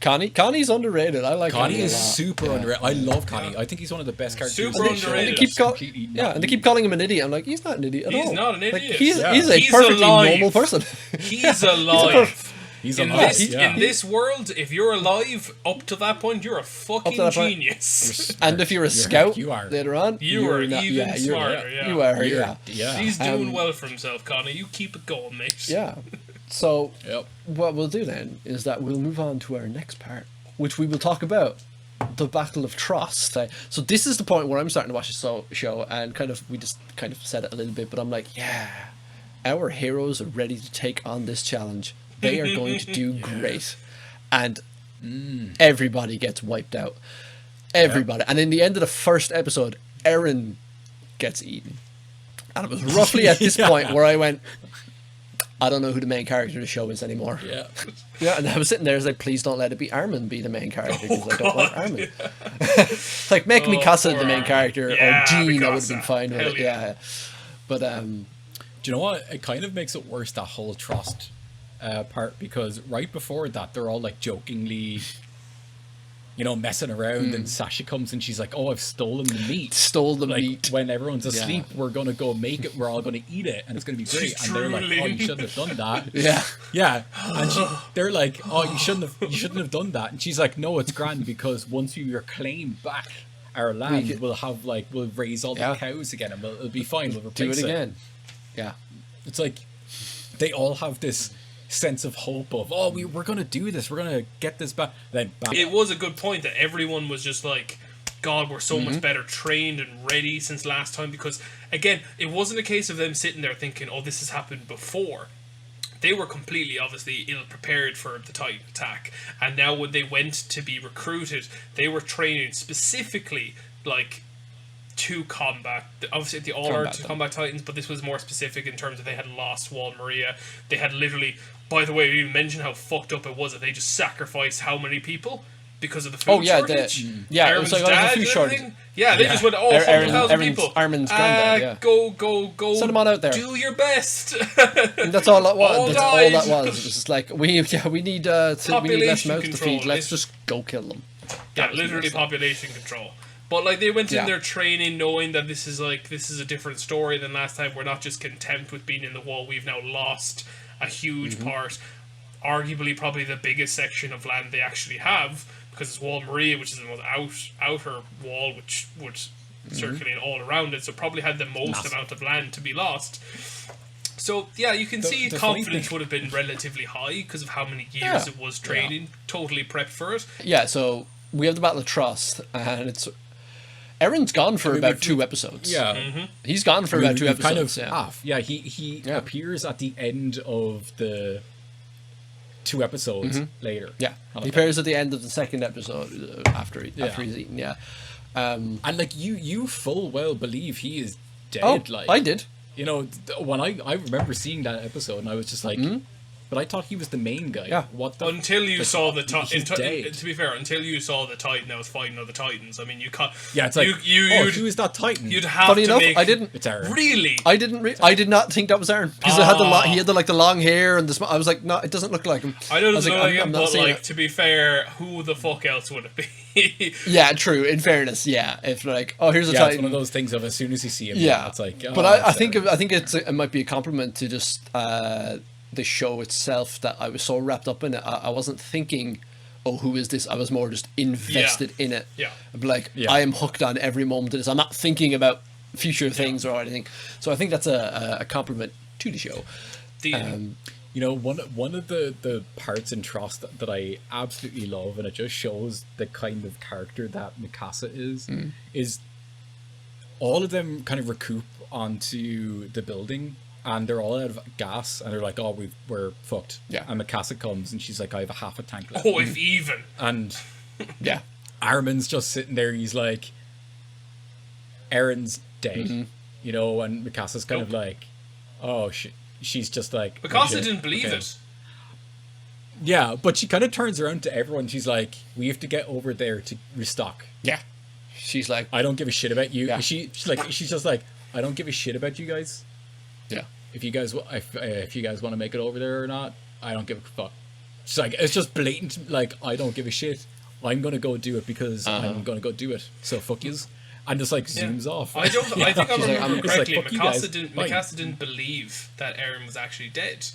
Connie. Connie's underrated. I like Connie Connie is a lot. super underrated. I love Connie. I think he's one of the best characters. Super in the show. underrated. And they keep Completely not and they keep calling him an idiot. I'm like, he's not an idiot at all. He's not an Like, idiot. he's a He's perfectly alive. normal person. He's alive. He's in alive. this, Yeah. in this world, if you're alive up to that point, you're a fucking that point. genius. And if you're a scout you are. later on, You are not, even yeah, you're- smarter. Yeah. You are, You're- yeah. yeah. He's doing well for himself, Connie. You keep it going, mate. Yeah. So Yep. what we'll do then is that we'll move on to our next part, which we will talk about the Battle of Trust. So this is the point where I'm starting to watch the show, and we just kind of said it a little bit, but I'm like, yeah, our heroes are ready to take on this challenge. They are going to do great, and everybody gets wiped out. Everybody, and in the end of the first episode, Eren gets eaten, and it was roughly at this point where I went, I don't know who the main character of the show is anymore. Yeah. Yeah, and I was sitting there, I was like, please don't let it be Armin be the main character, because I don't like Armin. Like, make Mikasa the main character, Yeah, or Jean, I would have Mikasa. been fine with Hell it, yeah. yeah. But, Do you know what? It kind of makes it worse, that whole trust part, because right before that, they're all like jokingly, messing around, and Sasha comes and she's like, "Oh, I've stolen the meat." stole the Like, meat. when everyone's asleep, we're gonna go make it. We're all gonna eat it, and it's gonna be great. And they're like, "Oh, you shouldn't have done that." Yeah. Yeah, and they're like, "Oh, you shouldn't have done that." And she's like, "No, it's grand, because once we reclaim back our land, we'll raise all the cows again, and it'll be fine. We'll Do replace it again. Yeah. It's like they all have this sense of hope of, oh, we're gonna do this, we're gonna get this back. Then bam. It was a good point that everyone was just like, God, we're so much better trained and ready since last time, because again, it wasn't a case of them sitting there thinking, oh, this has happened before. They were completely, obviously, ill-prepared for the Titan attack, and now when they went to be recruited, they were training specifically, like, to combat. Obviously, they all are to combat Titans, but this was more specific in terms of they had lost Wall Maria. They had literally, by the way, we didn't mention how fucked up it was that they just sacrificed how many people because of the food shortage. It was like dad a food and shortage. everything. Yeah, they just went, 100,000 people. Armin's granddad, Go. Send them on out there. Do your best. And that's all that was. All That's died. all that was. It was just like, we need less Population mouths to control. feed. Let's just go kill them. Yeah, literally population control. But like they went in there training, knowing that this is a different story than last time. We're not just content with being in the wall. We've now lost a huge part, arguably probably the biggest section of land they actually have, because it's Wall Maria, which is the most outer wall, which would circulate all around it. So probably had the most amount of land to be lost. So yeah, you can see confidence would have been relatively high because of how many years it was training. Totally prepped for it. Yeah. So we have the Battle of Trust, and Eren's gone for about 2 episodes. Yeah. He's gone for about 2 episodes. Kind of yeah. half. Yeah, he appears at the end of the 2 episodes later. Yeah, he appears at the end of the second episode after he's eaten. Yeah, and like you full well believe he is dead. oh, like I did. When I remember seeing that episode, and I was just like, but I thought he was the main guy. Yeah. What the? Until you saw the he's Titan. dead. To be fair, until you saw the Titan that was fighting other Titans. I mean, you can't. Yeah, it's like, who is that Titan? You'd have Funny to enough, make. I didn't. It's Aaron. Really. I didn't. I did not think that was Aaron, because it had he had the long hair and the. I was like, no, it doesn't look like him. I don't was know, like, I'm not but seeing like it. to be fair, who the fuck else would it be? Yeah, true. In fairness, yeah. If like, oh, here's a Yeah, it's Titan. one of those things of as soon as you see him, Yeah, it's like. But I think it might be a compliment to just the show itself, that I was so wrapped up in it. I wasn't thinking, oh, who is this? I was more just invested in it. Yeah. I'd be like, I am hooked on every moment of this. I'm not thinking about future things or anything. So I think that's a compliment to the show. One of the parts in Trust that I absolutely love, and it just shows the kind of character that Mikasa is all of them kind of recoup onto the building, and they're all out of gas, and they're like, oh, we're fucked. Yeah. And Mikasa comes, and she's like, I have a half a tank left. Oh, if even. And Yeah. Armin's just sitting there, he's like, Eren's dead, and Mikasa's kind of like, oh shit. she's just like... Because "Oh, I shit, didn't believe okay." it. Yeah, but she kind of turns around to everyone. She's like, we have to get over there to restock. Yeah. She's like, I don't give a shit about you. Yeah. She's just like, I don't give a shit about you guys. yeah. If you guys want to make it over there or not, I don't give a fuck. She's like, it's just blatant. Like, I don't give a shit. I'm gonna go do it because I'm gonna go do it. So fuck yous. And just like zooms off. I think I She's like, remember I'm- it's like, correctly. fuck you guys. Mikasa didn't believe that Eren was actually dead,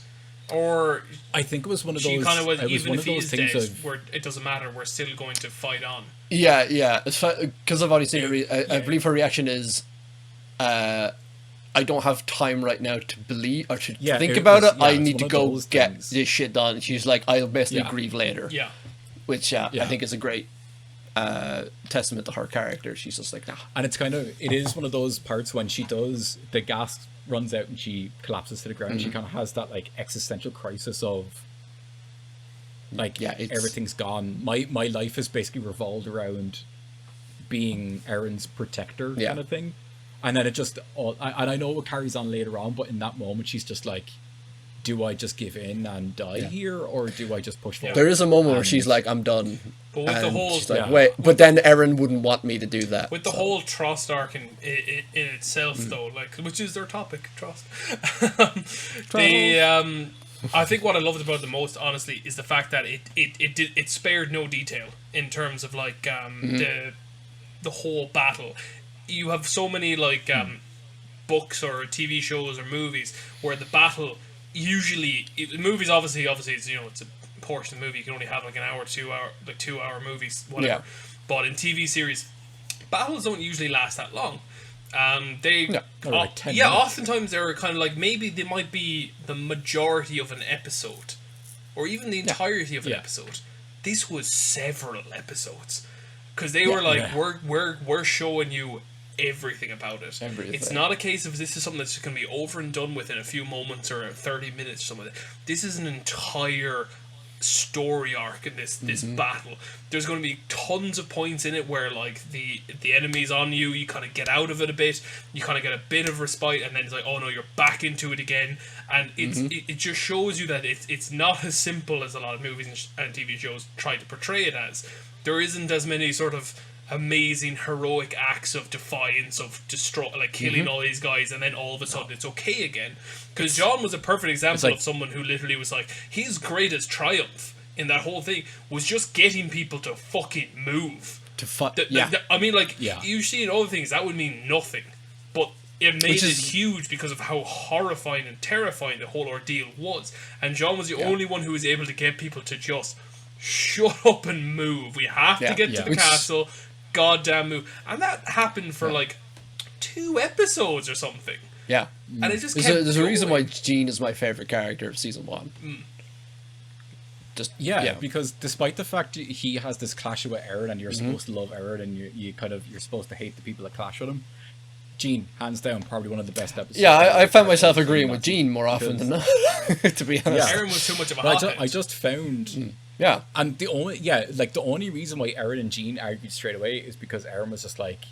or I think it was one of she those. kind of was. It was Even one if of those he's things dead, of. we're, it doesn't matter. We're still going to fight on. Yeah. It's because I've already seen her. I believe her reaction is, I don't have time right now to believe or to Yeah, think it about was- it. yeah, I it's need one to of go those get things. this shit done. She's like, I'll basically Yeah. grieve later. Yeah, Which I Yeah. think is a great testament to her character. She's just like, nah. And it is one of those parts when she does, the gas runs out and she collapses to the ground. She kind of has that like existential crisis of like, Yeah, it's- everything's gone. My life has basically revolved around being Eren's protector Yeah. kind of thing. And then it just, and I know it carries on later on, but in that moment she's just like, do I just give in and die here, or do I just push forward? There is a moment where And- she's like, I'm done. But with the And whole- she's like, Yeah. wait, but then Eren wouldn't want me to do that. with the so. whole Trost arc in itself, though, like which is their topic, Trost. I think what I loved about it the most, honestly, is the fact that it spared no detail in terms of like the whole battle. You have so many like books or TV shows or movies where the battle usually movies obviously it's, you know, it's a portion of the movie, you can only have like an hour, 2 hour movies, whatever. Yeah. But in TV series, battles don't usually last that long. They No, like 10 yeah, minutes. oftentimes they're kind of like, maybe they might be the majority of an episode, or even the entirety of an Yeah. episode. This was several episodes, because they were like, Yeah. we're showing you everything about it. Everything. It's not a case of this is something that's going to be over and done with in a few moments or 30 minutes or something. This is an entire story arc in this battle. There's going to be tons of points in it where like the enemy's on you, you kind of get out of it a bit, you kind of get a bit of respite, and then it's like, oh no, you're back into it again. And it just shows you that it's not as simple as a lot of movies and TV shows try to portray it as. There isn't as many sort of amazing heroic acts of defiance, of like killing all these guys, and then all of a sudden it's okay again. Because John was a perfect example like- of someone who literally was like, his greatest triumph in that whole thing was just getting people to fucking move. To fuck. I mean, like, Yeah. you see in other things that would mean nothing, but it made Which it is- huge because of how horrifying and terrifying the whole ordeal was. And John was the only one who was able to get people to just shut up and move. We have to Yeah. get Yeah. to the Which- castle. Goddamn move. And that happened for like 2 episodes or something. Yeah. And it just There's kept a reason why going. Jean is my favorite character of season 1. Just Yeah, because despite the fact he has this clash with Eren, and you're Mm-hmm. supposed to love Eren, and you're supposed to hate the people that clash with him. Jean, hands down, probably one of the best episodes. yeah, I found myself agreeing with Jean more often than Because- not, to be honest. Yeah. Aaron was too much of a But hothead. I just found, Yeah. and the only reason why Eren and Jean argued straight away is because Eren was just like,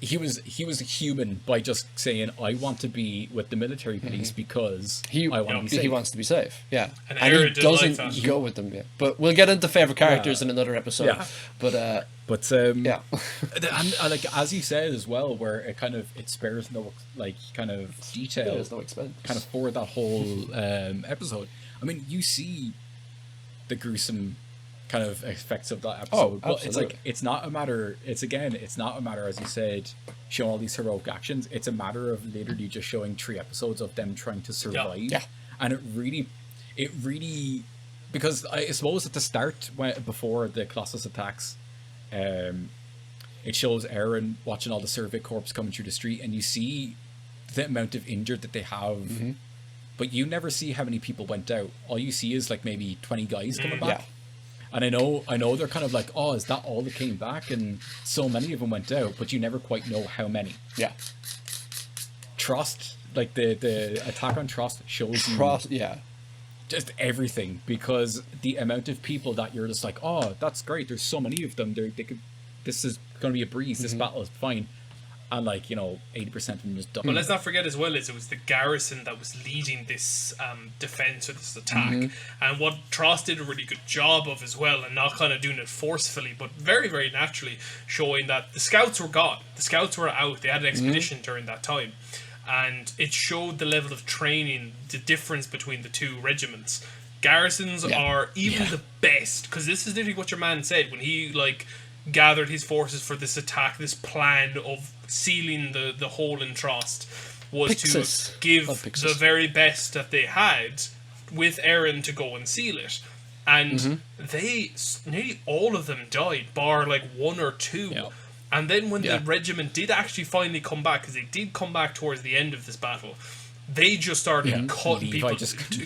he was human by just saying, I want to be with the military police because He I want to be safe. he wants to be safe. Yeah. And And, Aaron he didn't like doesn't that. go with them yet. But we'll get into favorite characters in another episode. Yeah. But But yeah. and like as you said as well, where it spares no like kind of detail, There's no expense. kind of for that whole episode. I mean, you see the gruesome kind of effects of that episode, but it's absolutely. like it's not a matter, as you said, showing all these heroic actions. It's a matter of literally just showing 3 episodes of them trying to survive. Yeah. And it really because I suppose at the start, before the Colossus attacks, it shows Eren watching all the Survey Corps coming through the street, and you see the amount of injured that they have, but you never see how many people went out. All you see is like maybe 20 guys coming back. Yeah. And I know they're kind of like, oh, is that all that came back? And so many of them went out, but you never quite know how many. Yeah. Trost, like the attack on Trost shows you Yeah. just everything, because the amount of people that you're just like, oh, that's great. There's so many of them. This is going to be a breeze. This battle is fine. and like 80% of them just die. But let's not forget as well is it was the garrison that was leading this defense or this attack, and what Tross did a really good job of as well, and not kind of doing it forcefully, but very, very naturally showing that the scouts were gone, the scouts were out, they had an expedition during that time, and it showed the level of training, the difference between the two regiments. Garrisons are even the best, because this is literally what your man said when he gathered his forces for this attack, this plan of sealing the hole in Trost, was to give the very best that they had with Aaron to go and seal it. And they, nearly all of them died, bar one or two. Yeah. And then when the regiment did actually finally come back, because they did come back towards the end of this battle, they just started cutting people,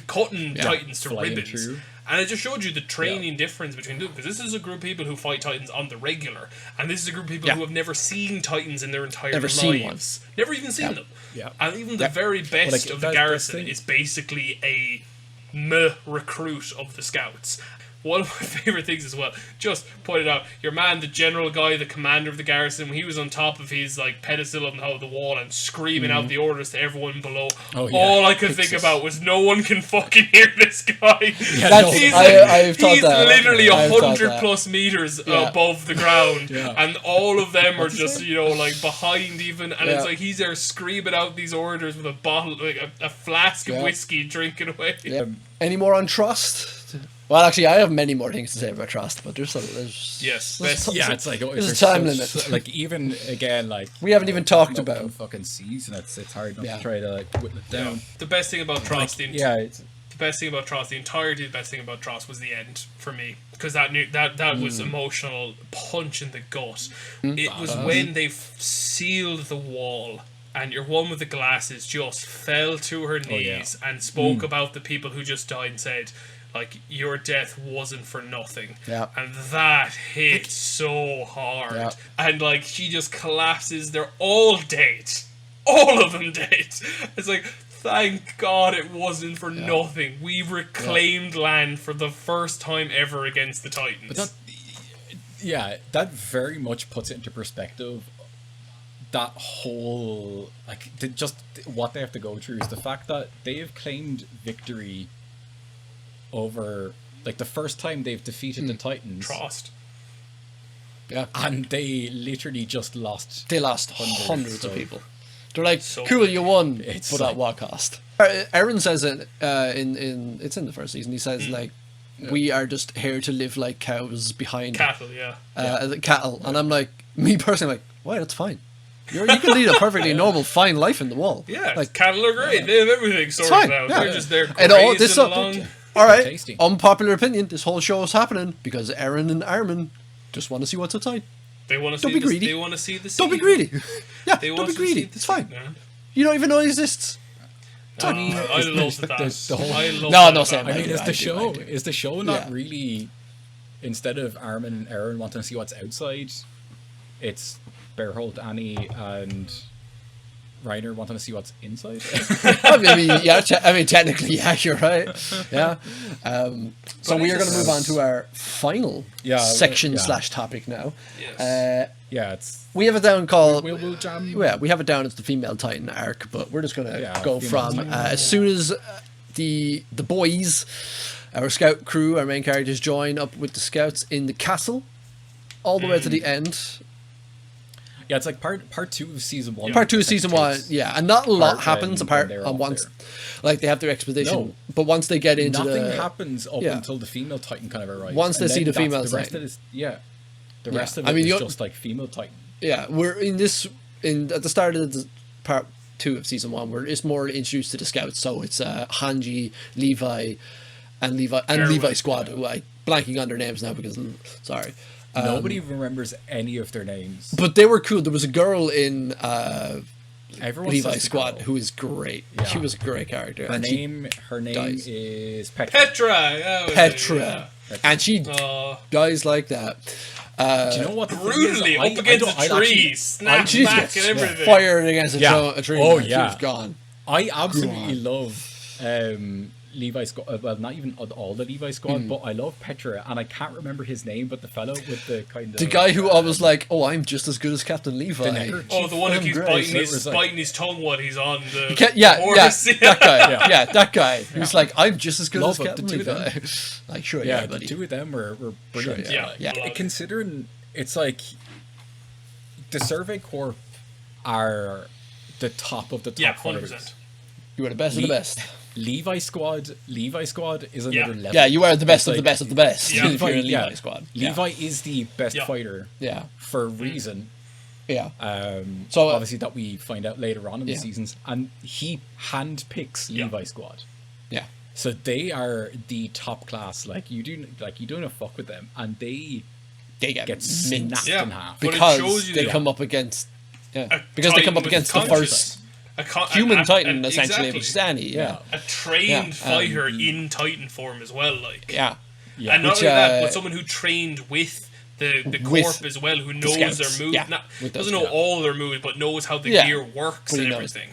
cutting Titans to ribbons. Through. And it just showed you the training difference between them, because this is a group of people who fight Titans on the regular, and this is a group of people who have never seen Titans in their entire lives. Never even seen them. Yeah. And even the very best of the garrison is basically a recruit of the scouts. One of my favourite things as well, just pointed out, your man, the general guy, the commander of the garrison, when he was on top of his pedestal on the wall and screaming out the orders to everyone below, all I could think about was no one can fucking hear this guy. He's literally 100+ meters above the ground, and all of them are just behind even, and it's like he's there screaming out these orders with a bottle, a flask of whiskey, drinking away. Any more on Trust? Well, actually, I have many more things to say about Trust, but there's it's like there's a time limit. Even again, we haven't even talked about fucking season. It's hard enough to try to whittle it down. The best thing about Trust, the best thing about Trust, the best thing about Trust was the end for me, because that was emotional punch in the gut. It was when they sealed the wall. And your one with the glasses just fell to her knees and spoke about the people who just died and said, your death wasn't for nothing. Yeah. And that hit so hard. Yeah. And she just collapses. They're all dead. All of them dead. It's thank God it wasn't for nothing. We reclaimed land for the first time ever against the Titans. But that very much puts it into perspective. That whole just what they have to go through is the fact that they have claimed victory over the first time they've defeated the Titans. Trust. Yeah. And they literally just lost. They lost hundreds of people. They're cool, you won, but at what cost? Aaron says it in it's in the first season. He says we are just here to live like cows behind cattle. Cattle, and I'm me personally, why? That's fine. You can lead a perfectly normal, fine life in the wall. Yeah, cattle are great. They have everything sorted out. They're just there grazing along. All right, unpopular opinion. This whole show is happening because Aaron and Armin just want to see what's outside. They want to see. Don't be greedy. They want to see the sea. Don't be greedy. Don't be greedy. It's fine. You don't even know it exists. I love that. Is the show not really? Instead of Armin and Aaron wanting to see what's outside, it's Bearholt, Annie, and Reiner wanting to see what's inside. Technically, you're right. Yeah. So we are going to move on to our final section / topic now. Yes. We have it down called. We'll jam. Yeah, we have it down as the female Titan arc, but we're just going to go from as soon as the boys, our scout crew, our main characters join up with the scouts in the castle, all the way to the end. Yeah, it's part 2 of season 1. Part 2 of season 1, and not a lot happens apart on once, they have their expedition. But once they get into nothing happens up until the female Titan kind of arrives. Once they see the female Titan, the rest of it is just female Titan. Yeah, we're at the start of the part 2 of season 1. It's more introduced to the scouts, so it's Hanji, Levi, and Levi Squad. Who I'm blanking on their names now because sorry. Nobody remembers any of their names. But they were cool. There was a girl in Levi's Squad who is great. Yeah. She was a great character. Her name is Petra. Petra. And she dies like that. Do you know what? Brutally up against a tree, snap back and everything. Fired against a tree. Oh, she was gone. I absolutely love Levi squad. Well, not even all the Levi squad, but I love Petra, and I can't remember his name, but the fellow with the kind of The guy who always like, oh, I'm just as good as Captain Levi. Oh, the one who keeps great. biting his tongue while he's on the horse. That guy. Yeah. That guy. Who's like, I'm just as good Love as Captain the two of Levi. Like, sure, yeah, buddy. the two of them were brilliant. Sure, yeah. Considering it's like the Survey Corps are the top of the top 100%. You are the best of the best. Levi squad is another level. Yeah, you are the best of the best of the best. Yeah. If you're in Levi squad. Levi is the best fighter. Yeah. For a reason. Yeah. So obviously that we find out later on in the seasons, and he handpicks Levi squad. Yeah. So they are the top class. Like you don't fuck with them, and they get snapped in half because they come up against because they come up against the first human Titan essentially, which is Annie. Yeah. A trained fighter in Titan form as well, like yeah. And not only that, but someone who trained with the corp as well, who knows their moves. Doesn't know all their moves, but knows how the gear works and everything.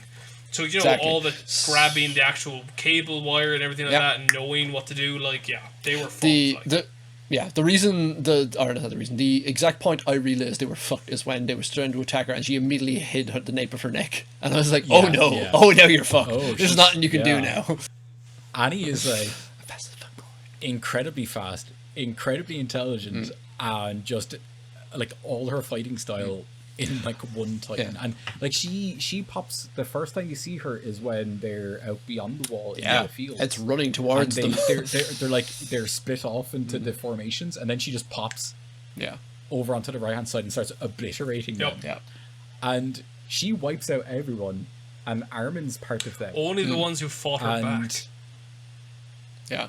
So all the grabbing the actual cable wire and everything like that, and knowing what to do. Like they were fucked. The exact point I realized they were fucked is when they were trying to attack her and she immediately hid the nape of her neck, and I was like, oh now you're fucked. There's nothing you can do now. Annie is like incredibly fast, incredibly intelligent, and just like all her fighting style in like one Titan. And like she pops, the first time you see her is when they're out beyond the wall in the field. It's running towards them. They're split off into the formations, and then she just pops over onto the right hand side and starts obliterating them. And she wipes out everyone, and Armin's part of them. Only the ones who fought her back. Yeah.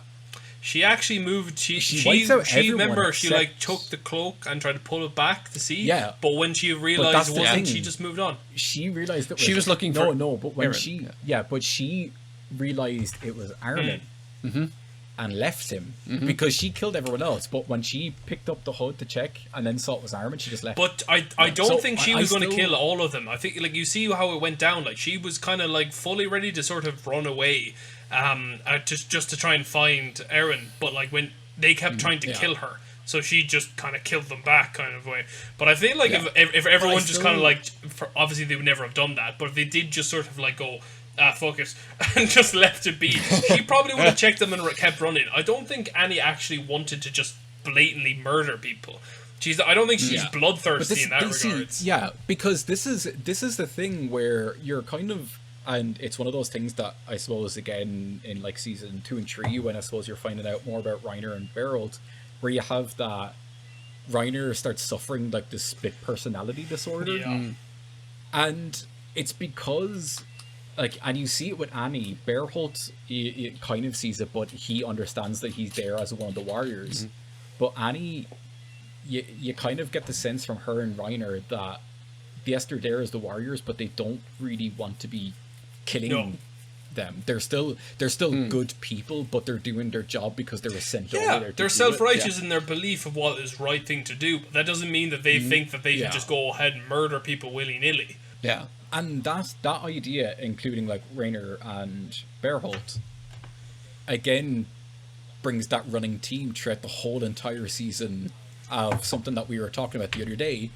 She actually moved. She remember she like took the cloak and tried to pull it back to see. Yeah. But when she realized it wasn't, she just moved on. She realized that she was looking for but when she realized it was Armin and left him because she killed everyone else. But when she picked up the HUD to check and then saw it was Armin, she just left. But I don't think she was going to kill all of them. I think like you see how it went down. Like she was kind of like fully ready to sort of run away. Just to try and find Eren, but like when they kept trying to kill her, so she just kind of killed them back, kind of way. But I feel like if everyone just kind of like, obviously they would never have done that, but if they did just sort of like go, fuck it, and just left it be, she probably would have checked them and kept running. I don't think Annie actually wanted to just blatantly murder people. I don't think she's bloodthirsty in that regard. Yeah, because this is the thing where you're kind of. And it's one of those things that I suppose again in like season 2 and 3, when I suppose you're finding out more about Reiner and Berold, where you have that Reiner starts suffering like this split personality disorder, and it's because like, and you see it with Annie. Berold he kind of sees it, but he understands that he's there as one of the warriors. But Annie, you kind of get the sense from her and Reiner that yes, they're there as the warriors, but they don't really want to be killing them. They're still good people, but they're doing their job because they're essential. They're self-righteous in their belief of what is right thing to do, but that doesn't mean that they think that they should just go ahead and murder people willy-nilly. Yeah. And that idea, including like Reiner and Berold, again brings that running team throughout the whole entire season of something that we were talking about the other day.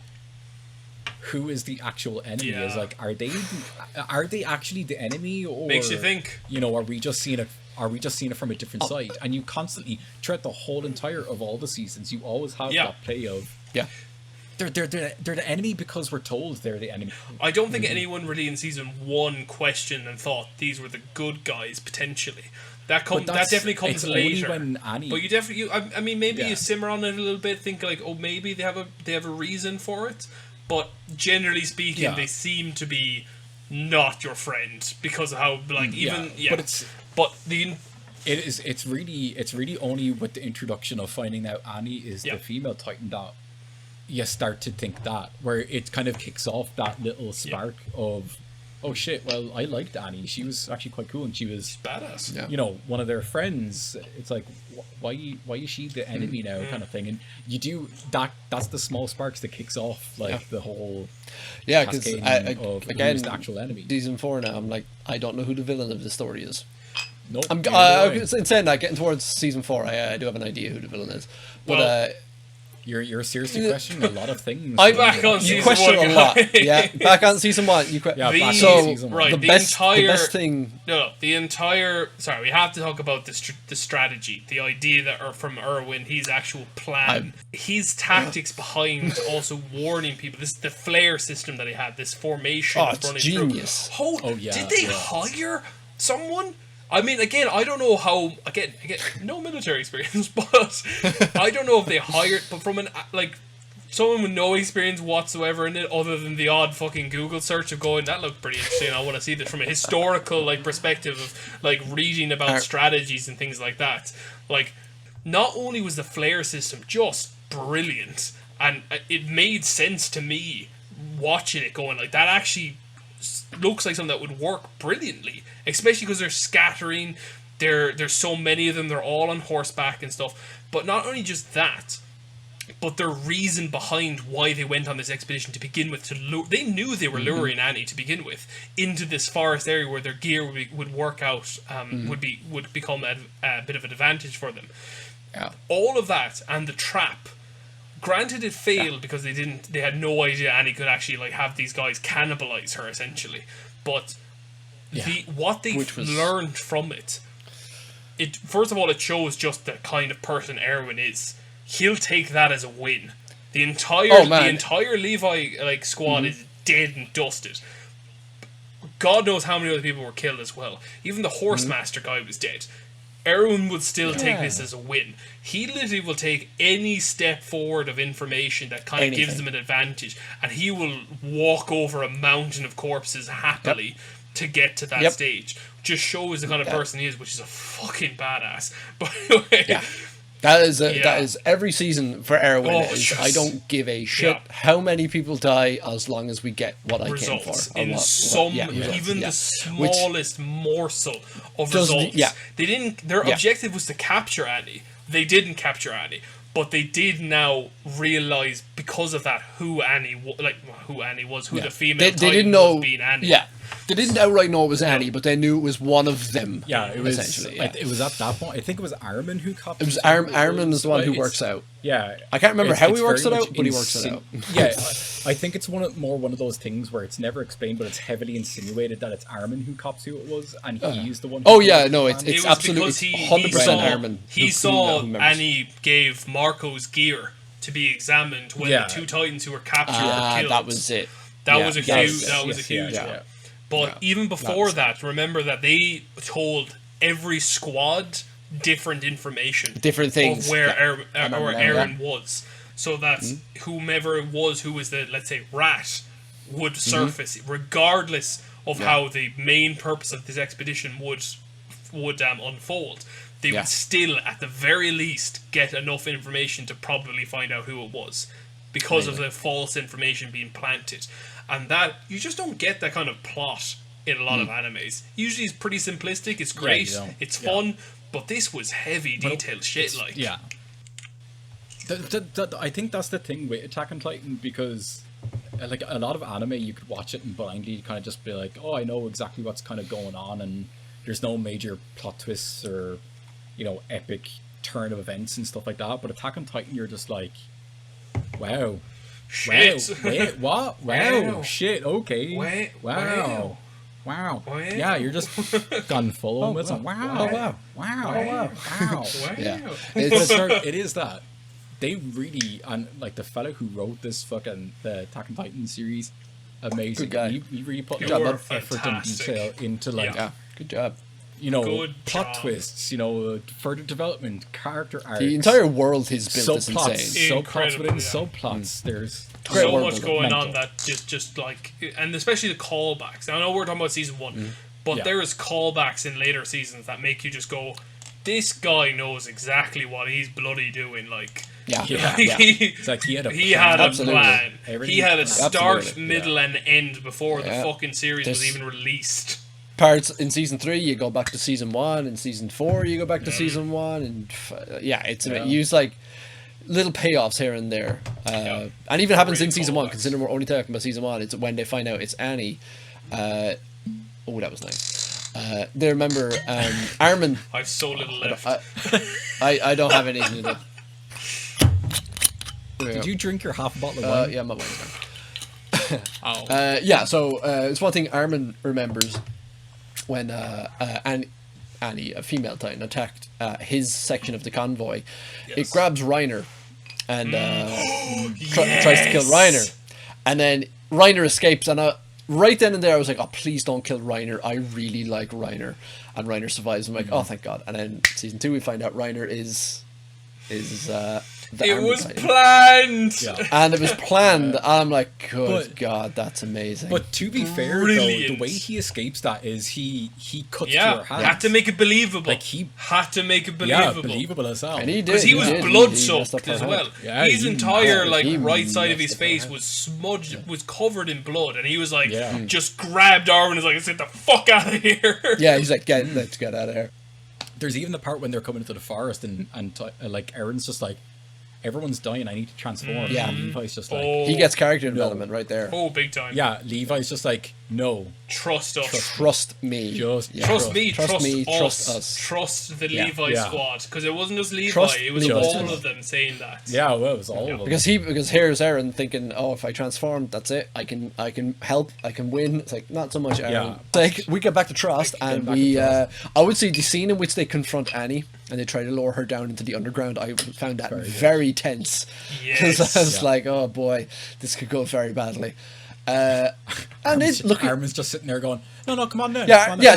Who is the actual enemy? Is like, are they actually the enemy, or makes you think? Are we just seeing it from a different side? And you constantly throughout the whole entire of all the seasons, you always have that play of they're the enemy because we're told they're the enemy. I don't think anyone really in season 1 questioned and thought these were the good guys potentially. That definitely comes later. When Annie, but you definitely, I mean, maybe you simmer on it a little bit, think like, oh, maybe they have a reason for it. But generally speaking, they seem to be not your friend because of how like it's really only with the introduction of finding out Annie is the female Titan that you start to think that, where it kind of kicks off that little spark of, oh shit, well, I liked Annie. She was actually quite cool, and she was badass. One of their friends. It's like, why is she the enemy now, kind of thing. And you do that. That's the small sparks that kicks off like the whole. Yeah, because again, the actual enemy. Season 4 now, I'm like, I don't know who the villain of the story is. Nope. I'm neither do I. in saying that, getting towards season 4, I do have an idea who the villain is. But You're seriously questioning a lot of things. I back on you season question one, a lot. guys. Yeah, back on season 1. Yeah, The- back So, on season one. right, the the best thing. No, the entire. Sorry, we have to talk about the strategy, the idea that are from Erwin, his actual plan, his tactics behind also warning people. This the flare system that he had, this formation. Oh, it's running genius. Through. Oh, yeah, Did they yeah. hire someone? I mean, again, I don't know how. Again, no military experience, but I don't know if they hired, but from an someone with no experience whatsoever in it, other than the odd fucking Google search of going, that looked pretty interesting. I want to see this from a historical perspective of reading about strategies and things like that. Not only was the flare system just brilliant, and it made sense to me watching it, going that actually looks like something that would work brilliantly, especially because they're scattering. There's so many of them. They're all on horseback and stuff. But not only just that, but their reason behind why they went on this expedition to begin with, they knew they were luring Annie to begin with into this forest area where their gear would work out, would become a bit of an advantage for them. Yeah. All of that and the trap. Granted, it failed because they had no idea Annie could actually have these guys cannibalize her essentially. But what they learned from it, first of all, it shows just the kind of person Erwin is. He'll take that as a win. The entire Levi squad is dead and dusted. God knows how many other people were killed as well. Even the Horsemaster guy was dead. Erwin would still take this as a win. He literally will take any step forward of information that kind of gives them an advantage, and he will walk over a mountain of corpses happily to get to that stage. Just shows the kind of person he is, which is a fucking badass. By the way, that is every season for Erwin. I don't give a shit how many people die as long as we get what I came for. Even the smallest morsel of results. They didn't. Their objective was to capture Annie. They didn't capture Annie, but they did now realize because of that who Annie was, who the female they didn't know was being Annie. Yeah. They didn't outright know it was Annie, but they knew it was one of them. Yeah, it was essentially. It was at that point. I think it was Armin who captured. It was Armin is the one who works out. Yeah, I can't remember how he works it out, but he works it out. Yeah, I think it's one of those things where it's never explained, but it's heavily insinuated that it's Armin who cops who it was, and he's the one. It's absolutely 100% Armin. He saw Annie gave Marco's gear to be examined when the two Titans who were captured were killed. That was it. That was a huge one. But even before that, remember that they told every squad different information. Different things. Of where Aaron was. So that whomever it was who was the, let's say, rat, would surface, regardless of how the main purpose of this expedition would unfold. They would still, at the very least, get enough information to probably find out who it was. Because of the false information being planted. And that, you just don't get that kind of plot in a lot of animes. Usually it's pretty simplistic, it's great, it's fun, but this was heavy detailed shit, Yeah. I think that's the thing with Attack on Titan, because a lot of anime, you could watch it and blindly kind of just be like, oh, I know exactly what's kind of going on, and there's no major plot twists or, epic turn of events and stuff like that. But Attack on Titan, you're just like, wow. Shit. Wow. Wait, what? Wow. Shit. Okay. Wait. Wow. Yeah, you're just gone full on with wow. Yeah. It is that. They really, and the fellow who wrote this the Attack on Titan series, amazing. Good guy. He really put a lot of effort and detail into good job. Plot twists, further development, character arcs. The entire world he's built is insane. Subplots within subplots. There's so much going on that just and especially the callbacks. Now, I know we're talking about season 1, but there is callbacks in later seasons that make you just go, this guy knows exactly what he's bloody doing. It's like he had a plan. He had a start, Absolutely. middle, and end before the fucking series was even released. Parts in season 3 you go back to season 1, and season 4 you go back to season 1, and use little payoffs here and there, and even happens in season 1. Considering we're only talking about season 1, it's when they find out it's Annie. That was nice. They remember Armin. I've so little left. I don't have anything to do. Did you drink your half a bottle of wine? Yeah, my wine's gone. Oh. Yeah, so it's one thing Armin remembers when Annie, a female Titan, attacked his section of the convoy. Yes. It grabs Reiner and tries to kill Reiner. And then Reiner escapes, and right then and there I was like, oh, please don't kill Reiner. I really like Reiner. And Reiner survives. I'm like, oh, thank God. And then season 2 we find out Reiner is the It Armin was Titan. planned. Yeah. And it was planned. And I'm like, good But- God, that's amazing. But to be fair, though, Brilliant. the way he escapes that is he cuts Yeah, your hand. had to make it believable. Like, he- had to make it Yeah, believable. believable as hell. And he did. Because he was did. blood He messed up soaked her as hand. well. Yeah, His he entire messed- like he right side of his messed up her face hand. was smudged, was covered in blood, and he was like, Yeah. just grabbed Arwen and was like, "Let's get the fuck out of here." Yeah, he's like, let's get out of here. There's even the part when they're coming into the forest and like Erin's just like, everyone's dying, I need to transform. Yeah. And Levi's just like, Oh, He gets character development right there. oh, big time. yeah, Levi's just like, no, Trust us. Trust me. Just Trust me, Trust me, us, trust us. trust the Yeah. Levi Yeah. squad, because it wasn't just Levi; Trust it was Levi. all of them saying that. yeah, well, it was all of them. Because here's Eren thinking, oh, if I transform, that's it. I can help. I can win. It's like not so much Eren. Yeah. It's like we get back to Trust, and back we. to Trust. I would say the scene in which they confront Annie and they try to lower her down into the underground. I found that Very good. very tense because Yes. I was Yeah. like, oh boy, this could go very badly. And it look. Armin's just sitting there going, no, come on now. Yeah, come on yeah,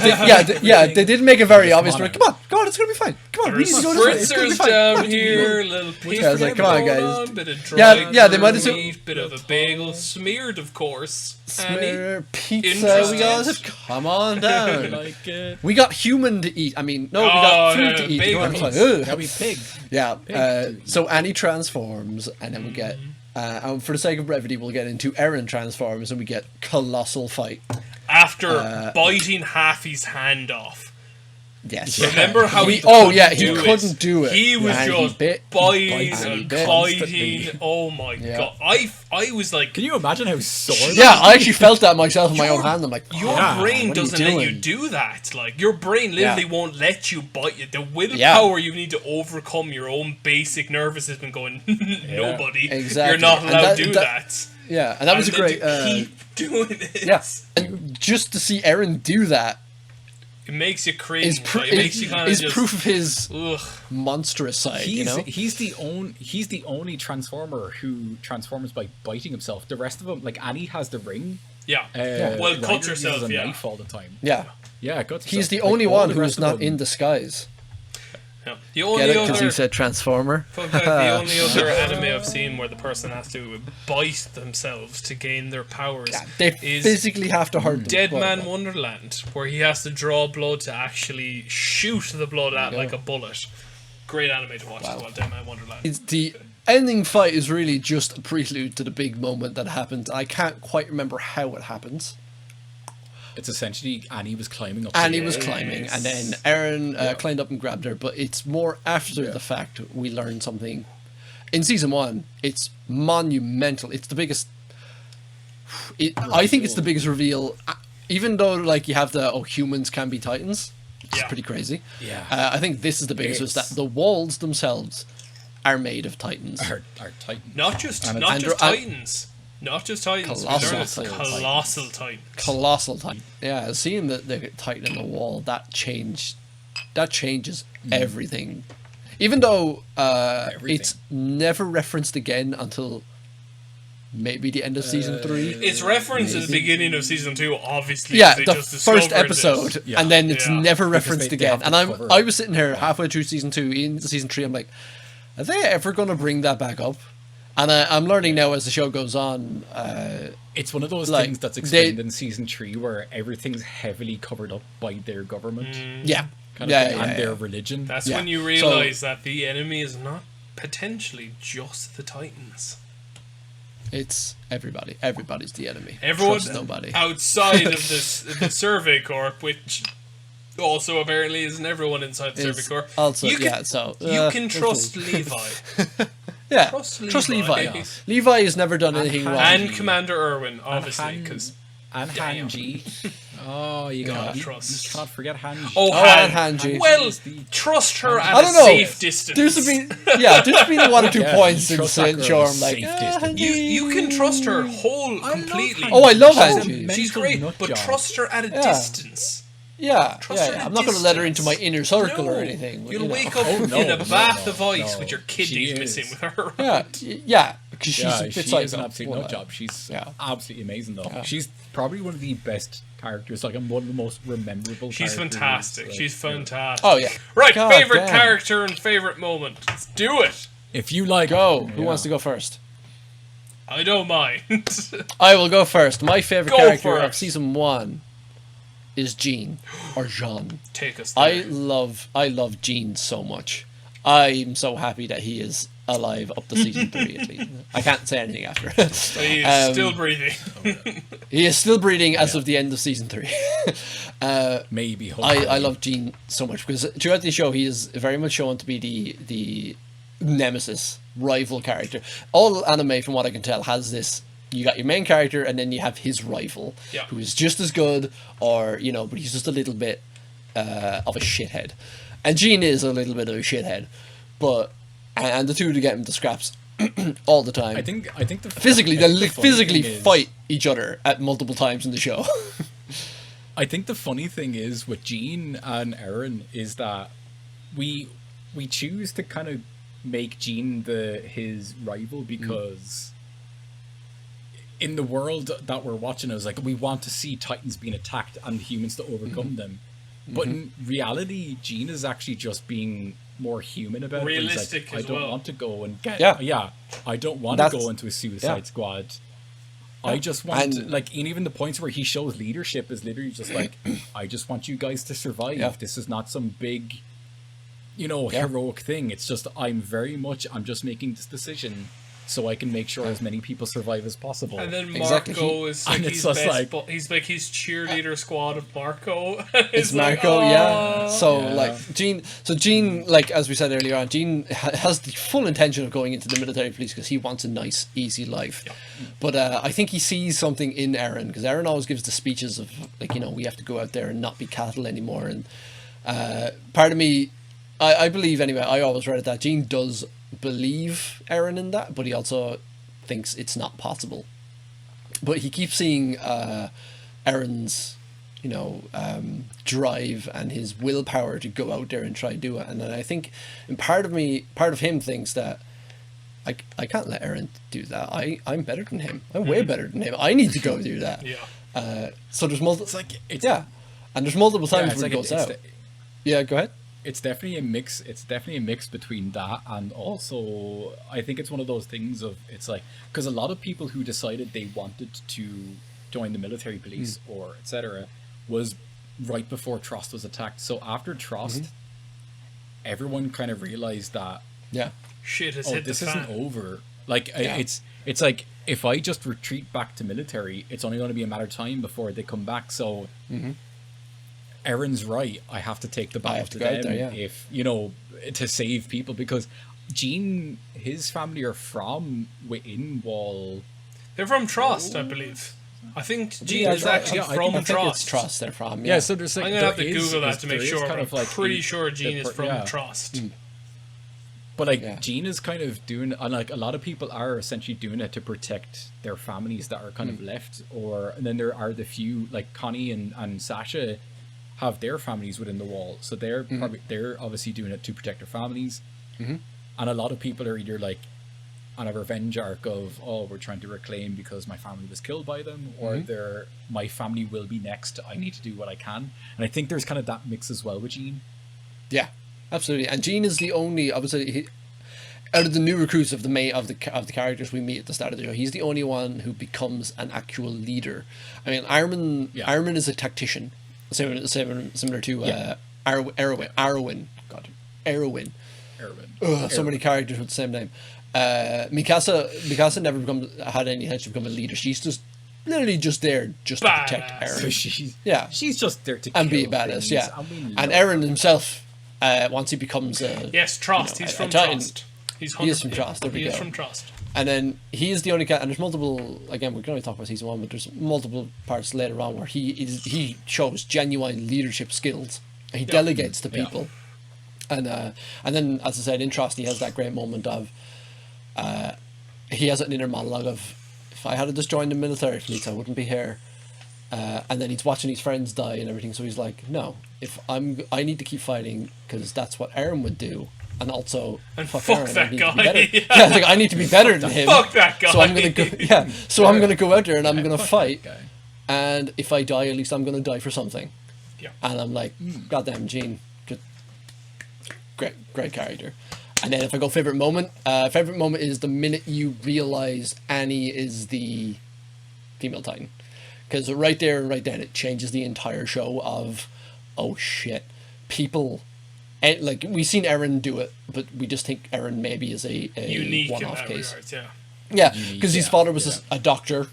now." they did make it very Just obvious. come They're on like, come on, go on, it's gonna be fine. Come on, we need to go this way. It's gonna be Spritzers fine. down Come on. here, little piece Yeah, I was like, come on, guys. on, bit of dry Yeah, they might as well- meat, bit of a bagel, smeared, of course. Annie. Smear pizza. We Interesting. got it. Come on down. Like, We got human to eat. I mean, no, we Oh, got food yeah, to eat. big Come on, meat. it's like, ugh. that'd be pig. Yeah. So Annie transforms, and then we get. And for the sake of brevity, we'll get into Eren transforms, and we get colossal fight. After biting half his hand off. Yes. Remember how he he couldn't do it. He was And he just bit, biting bites, and he and bit. biting. Oh my Yeah. god! I was like, Can you imagine how sore Yeah, I actually felt that myself in my own Your- hand. I'm like, your Yeah, brain what are you doesn't let you doing? do that. Like your brain literally won't let you bite it. The willpower you need to overcome your own basic nervous system. Going, nobody. Exactly. You're not And allowed to do that- that. yeah, and that was a And then great. to keep doing it. Yeah, and just to see Eren do that It makes you cringe. is, Like, it makes you kind of just. proof of his Ugh. monstrous side. You know, He's the only transformer who transforms by biting himself. The rest of them, like Annie has the ring. Yeah. Yeah. Well, Ryder cut uses yourself. a Yeah. knife all the time. yeah. Yeah, cuts He's himself. the Like, only all one the who's rest of not them- in disguise. Yeah. The Get only it? Because other. you said transformer. Fun fact, the only other anime I've seen where the person has to bite themselves to gain their powers Yeah, they is physically have to hurt them. Dead Well, Man Wonderland, where he has to draw blood to actually shoot the blood out Yeah. like a bullet. Great anime to watch as well, Dead Man Wonderland. It's the ending fight is really just a prelude to the big moment that happens. I can't quite remember how it happens. It's essentially Annie was climbing up. Annie the was wall. climbing, and then Eren climbed up and grabbed her. But it's more after the fact we learn something. In season 1, it's monumental. It's the biggest. I think it's the biggest reveal. Even though, like, you have the humans can be titans, it's Yeah. pretty crazy. Yeah. I think this is the biggest. Is that the walls themselves are made of titans. Our Titan. Not just And Titans. Not just Titans. Colossal We learn it's Titans. colossal Titans. Colossal titan. Yeah, seeing the titan in the wall, that changes everything. Even though it's never referenced again until maybe the end of season 3. It's referenced at the beginning of season 2, obviously. Yeah, 'cause they the just first discovered episode, it. Yeah. and then it's Yeah. never Because referenced they again. have And to cover I it. was sitting here halfway through season 2, into season 3. I'm like, are they ever going to bring that back up? And I'm learning now as the show goes on. It's one of those Like, things that's they- explained in season 3 where everything's heavily covered up by their government Yeah, kind of yeah, thing, yeah, and yeah. their religion. That's Yeah. when you So- realize that the enemy is not potentially just the Titans. It's everybody. Everybody's the enemy. Everyone Trust nobody. outside of the Survey Corp, which also apparently isn't everyone inside the Survey Is Corp. also, you can, yeah, so, you can let's trust see. Levi Yeah, Trust trust Levi. Levi. Levi has never done anything wrong. and Commander Irwin, obviously, Han- because And Damn. Hanji. Oh, you Gotta got trust. You can't forget Hanji. Oh, and Han. Hanji. Well, trust her at I a don't know. safe distance. There's been one or two Yeah, points you in trust Saint that girl Sure. at I'm like, safe distance. You can trust her I completely. love Oh, I love Hanji. Hanji. She's Mental great, nut but job. trust her at a Yeah. distance. yeah, Trust her at a I'm not going to let her into my distance. inner circle No. or anything. You'll you know. wake up Oh, no, in a no, bath no, of ice no. with your She kidneys is. missing with her. Yeah, because she's a bit she psycho. is an absolute nut job. She's absolutely amazing, though. Yeah. She's probably one of the best characters, like, and one of the most memorable She's characters. fantastic. Like, She's fantastic. Oh, yeah. Right, God favorite damn. character and favorite moment. Let's do it. If you like... Go. Who Yeah. wants to go first? I don't mind. I will go first. My favorite Go character of first. season 1 is Jean or Jean. Take us there. I love Jean so much. I'm so happy that he is alive up to season 3 at least. I can't say anything after. He's still breathing. He is still breathing as of the end of season 3. Maybe, hopefully. I love Jean so much because throughout the show he is very much shown to be the nemesis, rival character. All anime, from what I can tell, has this. You got your main character and then you have his rival, Yeah. who is just as good, or but he's just a little bit of a shithead. And Jean is a little bit of a shithead, but and the two to get him to scraps all the time. I think the physically, I they think the funny physically thing is- fight each other at multiple times in the show. I think the funny thing is with Jean and Eren is that we choose to kind of make Jean his rival because in the world that we're watching, I was like, we want to see Titans being attacked and humans to overcome them. But in reality, Jean is actually just being more human about it. He's Realistic like, as I don't well. want to go and get I don't want to That's- go into a suicide yeah. squad. I just want And- to, like, and even the points where he shows leadership is literally just like, I just want you guys to survive. Yeah. This is not some big, Yeah. heroic thing. It's just I'm just making this decision so I can make sure as many people survive as possible. And then Exactly. Marco is like And it's his just best, like- he's like his cheerleader squad of Marco. It's like, Marco, yeah. "Aw." So Yeah. Jean, like as we said earlier on, Jean has the full intention of going into the military police because he wants a nice, easy life. But I think he sees something in Eren because Eren always gives the speeches of like, we have to go out there and not be cattle anymore. And part of me, I believe anyway. I always read it that Jean does believe Eren in that, but he also thinks it's not possible. But he keeps seeing Eren's drive and his willpower to go out there and try to do it. And then I think, and part of him thinks that I can't let Eren do that. I'm better than him. I'm way better than him. I need to go do that. Yeah. So there's multiple. It's like and there's multiple yeah, times it's where like he goes out. Yeah, go ahead. It's definitely a mix. It's definitely a mix between that and also I think it's one of those things of it's like because a lot of people who decided they wanted to join the military police or etc. was right before Trost was attacked. So after Trost, everyone kind of realized that Shit has hit this the fan. isn't over. Like it's like if I just retreat back to military, it's only going to be a matter of time before they come back. So. Eren's right. I have to take the battle to go out them there, if to save people because Jean, his family are from within Wall. They're from Trost, I believe. I think Jean Yeah, is actually I from I think Trost. it's Trost they're from. Yeah, so there's like I'm gonna have to there is- Google that to make there is sure. kind But I'm of like pretty sure Jean is from yeah. Trost. But like Yeah. Jean is kind of doing, and like a lot of people are essentially doing it to protect their families that are kind of left, and then there are the few like Connie and Sasha have their families within the wall, so they're they're obviously doing it to protect their families. And a lot of people are either like on a revenge arc of we're trying to reclaim because my family was killed by them, or they're my family will be next. I need to do what I can, and I think there's kind of that mix as well with Jean. Yeah, absolutely. And Jean is the only, I would say, out of the new recruits of the characters we meet at the start of the show, he's the only one who becomes an actual leader. I mean, Ironman is a tactician, similar to Arwen. God, Arwen. Ugh, so many characters with the same name. Mikasa never had any intention to become a leader. She's just literally just there just to protect Badass. Eren. She's just there to And be a kill badass, things, yeah. and we And love Eren himself, once he becomes a Yes, Trost. You know, He's a from Titan. Trost. He is from Trost, there we He is go. from Trost. And then he is the only character, and there's multiple. Again, we can only talk about season 1, but there's multiple parts later on where he shows genuine leadership skills. He delegates to people, and then, as I said, in Trust, he has that great moment of, he has an inner monologue of, if I had just joined the military fleet, I wouldn't be here. And then he's watching his friends die and everything, so he's like, no, I need to keep fighting because that's what Aaron would do. And also, fuck Aaron, that guy. it's like, I need to be better than him. Fuck that guy. So I'm gonna go. Yeah. So I'm gonna go out there and I'm gonna fight. That guy. And if I die, at least I'm gonna die for something. Yeah. And I'm like, goddamn, Gene, just great character. And then if I go favorite moment is the minute you realize Annie is the female Titan, because right there and right then it changes the entire show of, oh shit, people. And like, we've seen Eren do it, but we just think Eren maybe is a unique one-off in that case. regard, Yeah, because his father was a doctor,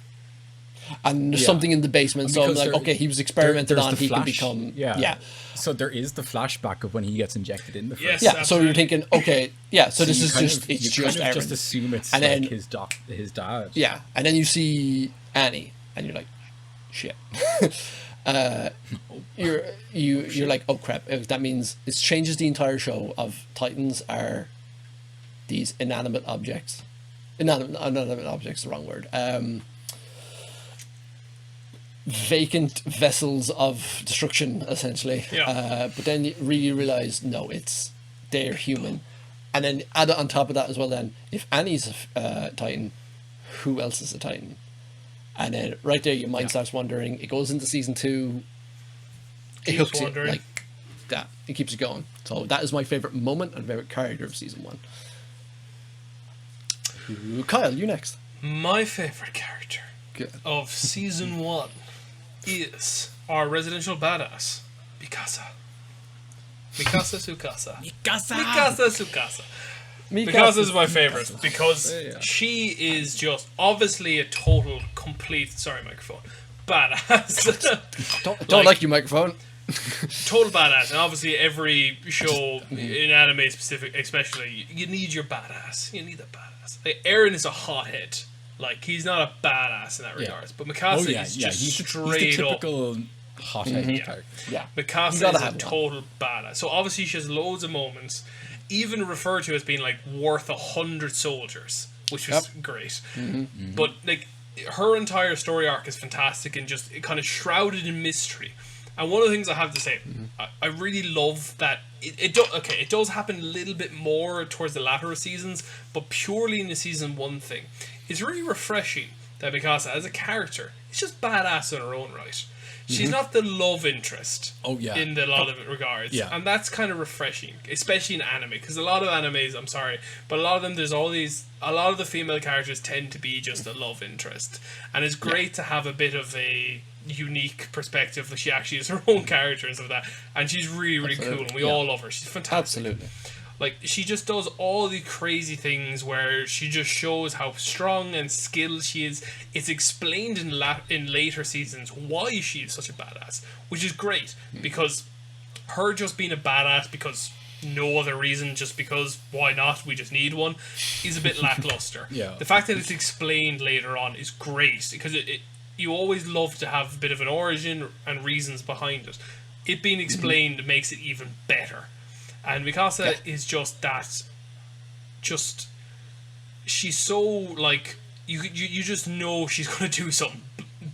and there's Yeah. something in the basement. So I'm Because like, there- okay, he was experimented there's on. the He can flash. become. Yeah. Yeah. So there is the flashback of when he gets injected in the first. Yes. Yeah. So Absolutely. you're thinking, okay, yeah. So this you is kind just of- it's you just kind of Eren. just assume it's And like then- his dad. Yeah, and then you see Annie, and you're like, shit. You're like, oh crap. That means it changes the entire show of Titans are these inanimate objects. Inanimate objects is the wrong word. Vacant vessels of destruction, essentially. Yeah. But then you really realize, no, they're human. And then add it on top of that as well, then, if Annie's a Titan, who else is a Titan? And then right there, your mind starts wandering. It goes into season 2. It Keeps hooks wandering. it like that. It keeps it going. So that is my favorite moment and favorite character of season 1. Ooh, Kyle, you next. My favorite character Good. of season 1 is our residential badass, Mikasa. Mikasa Tsukasa. Mikasa Tsukasa. Mikasa is my favorite because she is just obviously a total, complete. Sorry, microphone. Badass. Don't like your microphone. Total badass, and obviously every show in anime specific, especially, you need your badass. You need a badass. Like, Eren is a hothead. Like, he's not a badass in that regards, but Mikasa is just he's straight the up. typical hothead character. Yeah. Mikasa is gotta a have one. total badass. So obviously she has loads of moments, even referred to as being like worth 100 soldiers, which was great. But like, her entire story arc is fantastic and just kind of shrouded in mystery. And one of the things I have to say, I really love that it does happen a little bit more towards the latter seasons, but purely in the season 1 thing, it's really refreshing that Mikasa as a character is just badass in her own right. She's not the love interest in a lot of regards. Yeah. And that's kind of refreshing, especially in anime, because a lot of animes, I'm sorry, but a lot of them, a lot of the female characters tend to be just a love interest. And it's great to have a bit of a unique perspective that she actually is her own character and stuff like that. And she's really, really cool, and we all love her. She's fantastic. Absolutely. Like, she just does all the crazy things where she just shows how strong and skilled she is. It's explained in later seasons why she is such a badass, which is great, because her just being a badass because no other reason, just because why not, we just need one, is a bit lackluster. The fact that it's explained later on is great, because you always love to have a bit of an origin and reasons behind it. It being explained makes it even better. And Mikasa is just that. She's so, like, you just know she's gonna do something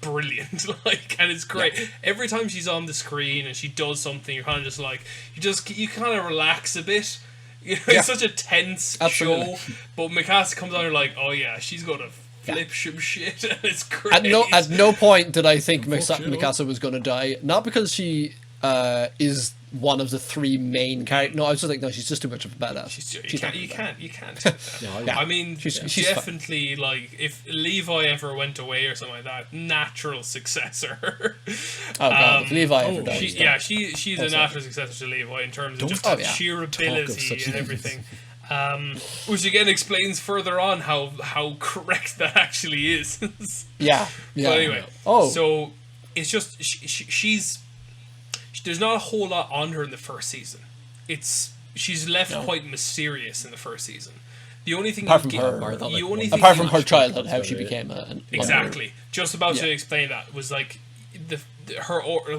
brilliant, like, and it's great. Every time she's on the screen and she does something, you're kind of just like, you kind of relax a bit. You know, it's such a tense show, but Mikasa comes on, you're like, oh yeah, she's gonna flip some shit, and it's great. At no point did I think Mikasa was going to die. Not because she is one of the 3 main characters. No, I was just like, no, she's just too much of a badass. You can't take that. I mean, she's definitely like, if Levi ever went away or something like that, natural successor. Oh god, if Levi ever dies. She's a natural successor to Levi in terms of just sheer ability and everything. Which again explains further on how correct that actually is. Yeah. But anyway, so it's just she's there's not a whole lot on her in the first season. She's left quite mysterious in the first season. The only thing Apart you from get, her, the only thing apart you- from her childhood, how about she it. became a exactly. Just about to explain that was like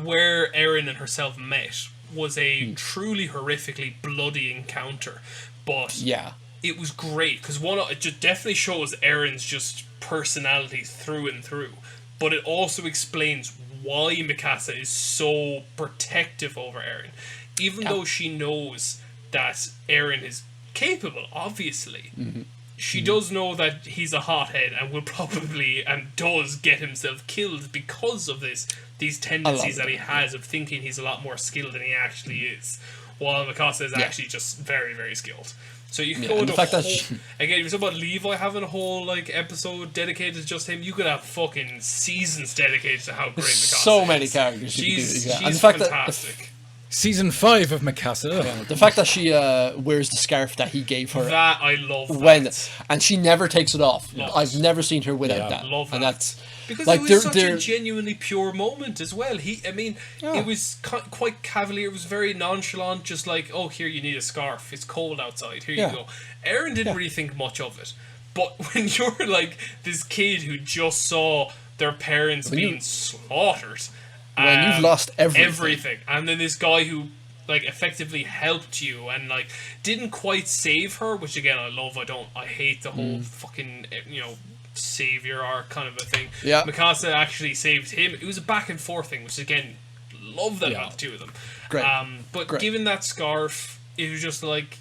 where Erin and herself met was a truly horrifically bloody encounter, but Yeah. it was great because it just definitely shows Erin's just personality through and through, but it also explains why Mikasa is so protective over Erin, even though she knows that Erin is capable, obviously. She does know that he's a hothead and will probably and does get himself killed because of these tendencies that he has of thinking he's a lot more skilled than he actually is, while Mikasa is actually just very, very skilled. So you could go and to the fact that again, you talk about Levi having a whole like episode dedicated to just him. You could have fucking seasons dedicated to how great Mikasa is. so many characters you could do. She's And the fact fantastic. Season 5 of Mikasa. the fact that she wears the scarf that he gave her That I love. That. and she never takes it off. Love it. I've never seen her without that. Love And that. that's Because like it was they're, such they're, a genuinely pure moment as well. It was quite cavalier. It was very nonchalant, just like, oh, here, you need a scarf. It's cold outside. Here you go. Erin didn't really think much of it. But when you're like this kid who just saw their parents being slaughtered, when you've lost everything, and then this guy who like effectively helped you and like didn't quite save her, which again I love. I hate the whole fucking savior arc kind of a thing. Yeah. Mikasa actually saved him. It was a back and forth thing, which again, love that about the two of them. Great. But Great. given that scarf, it was just like,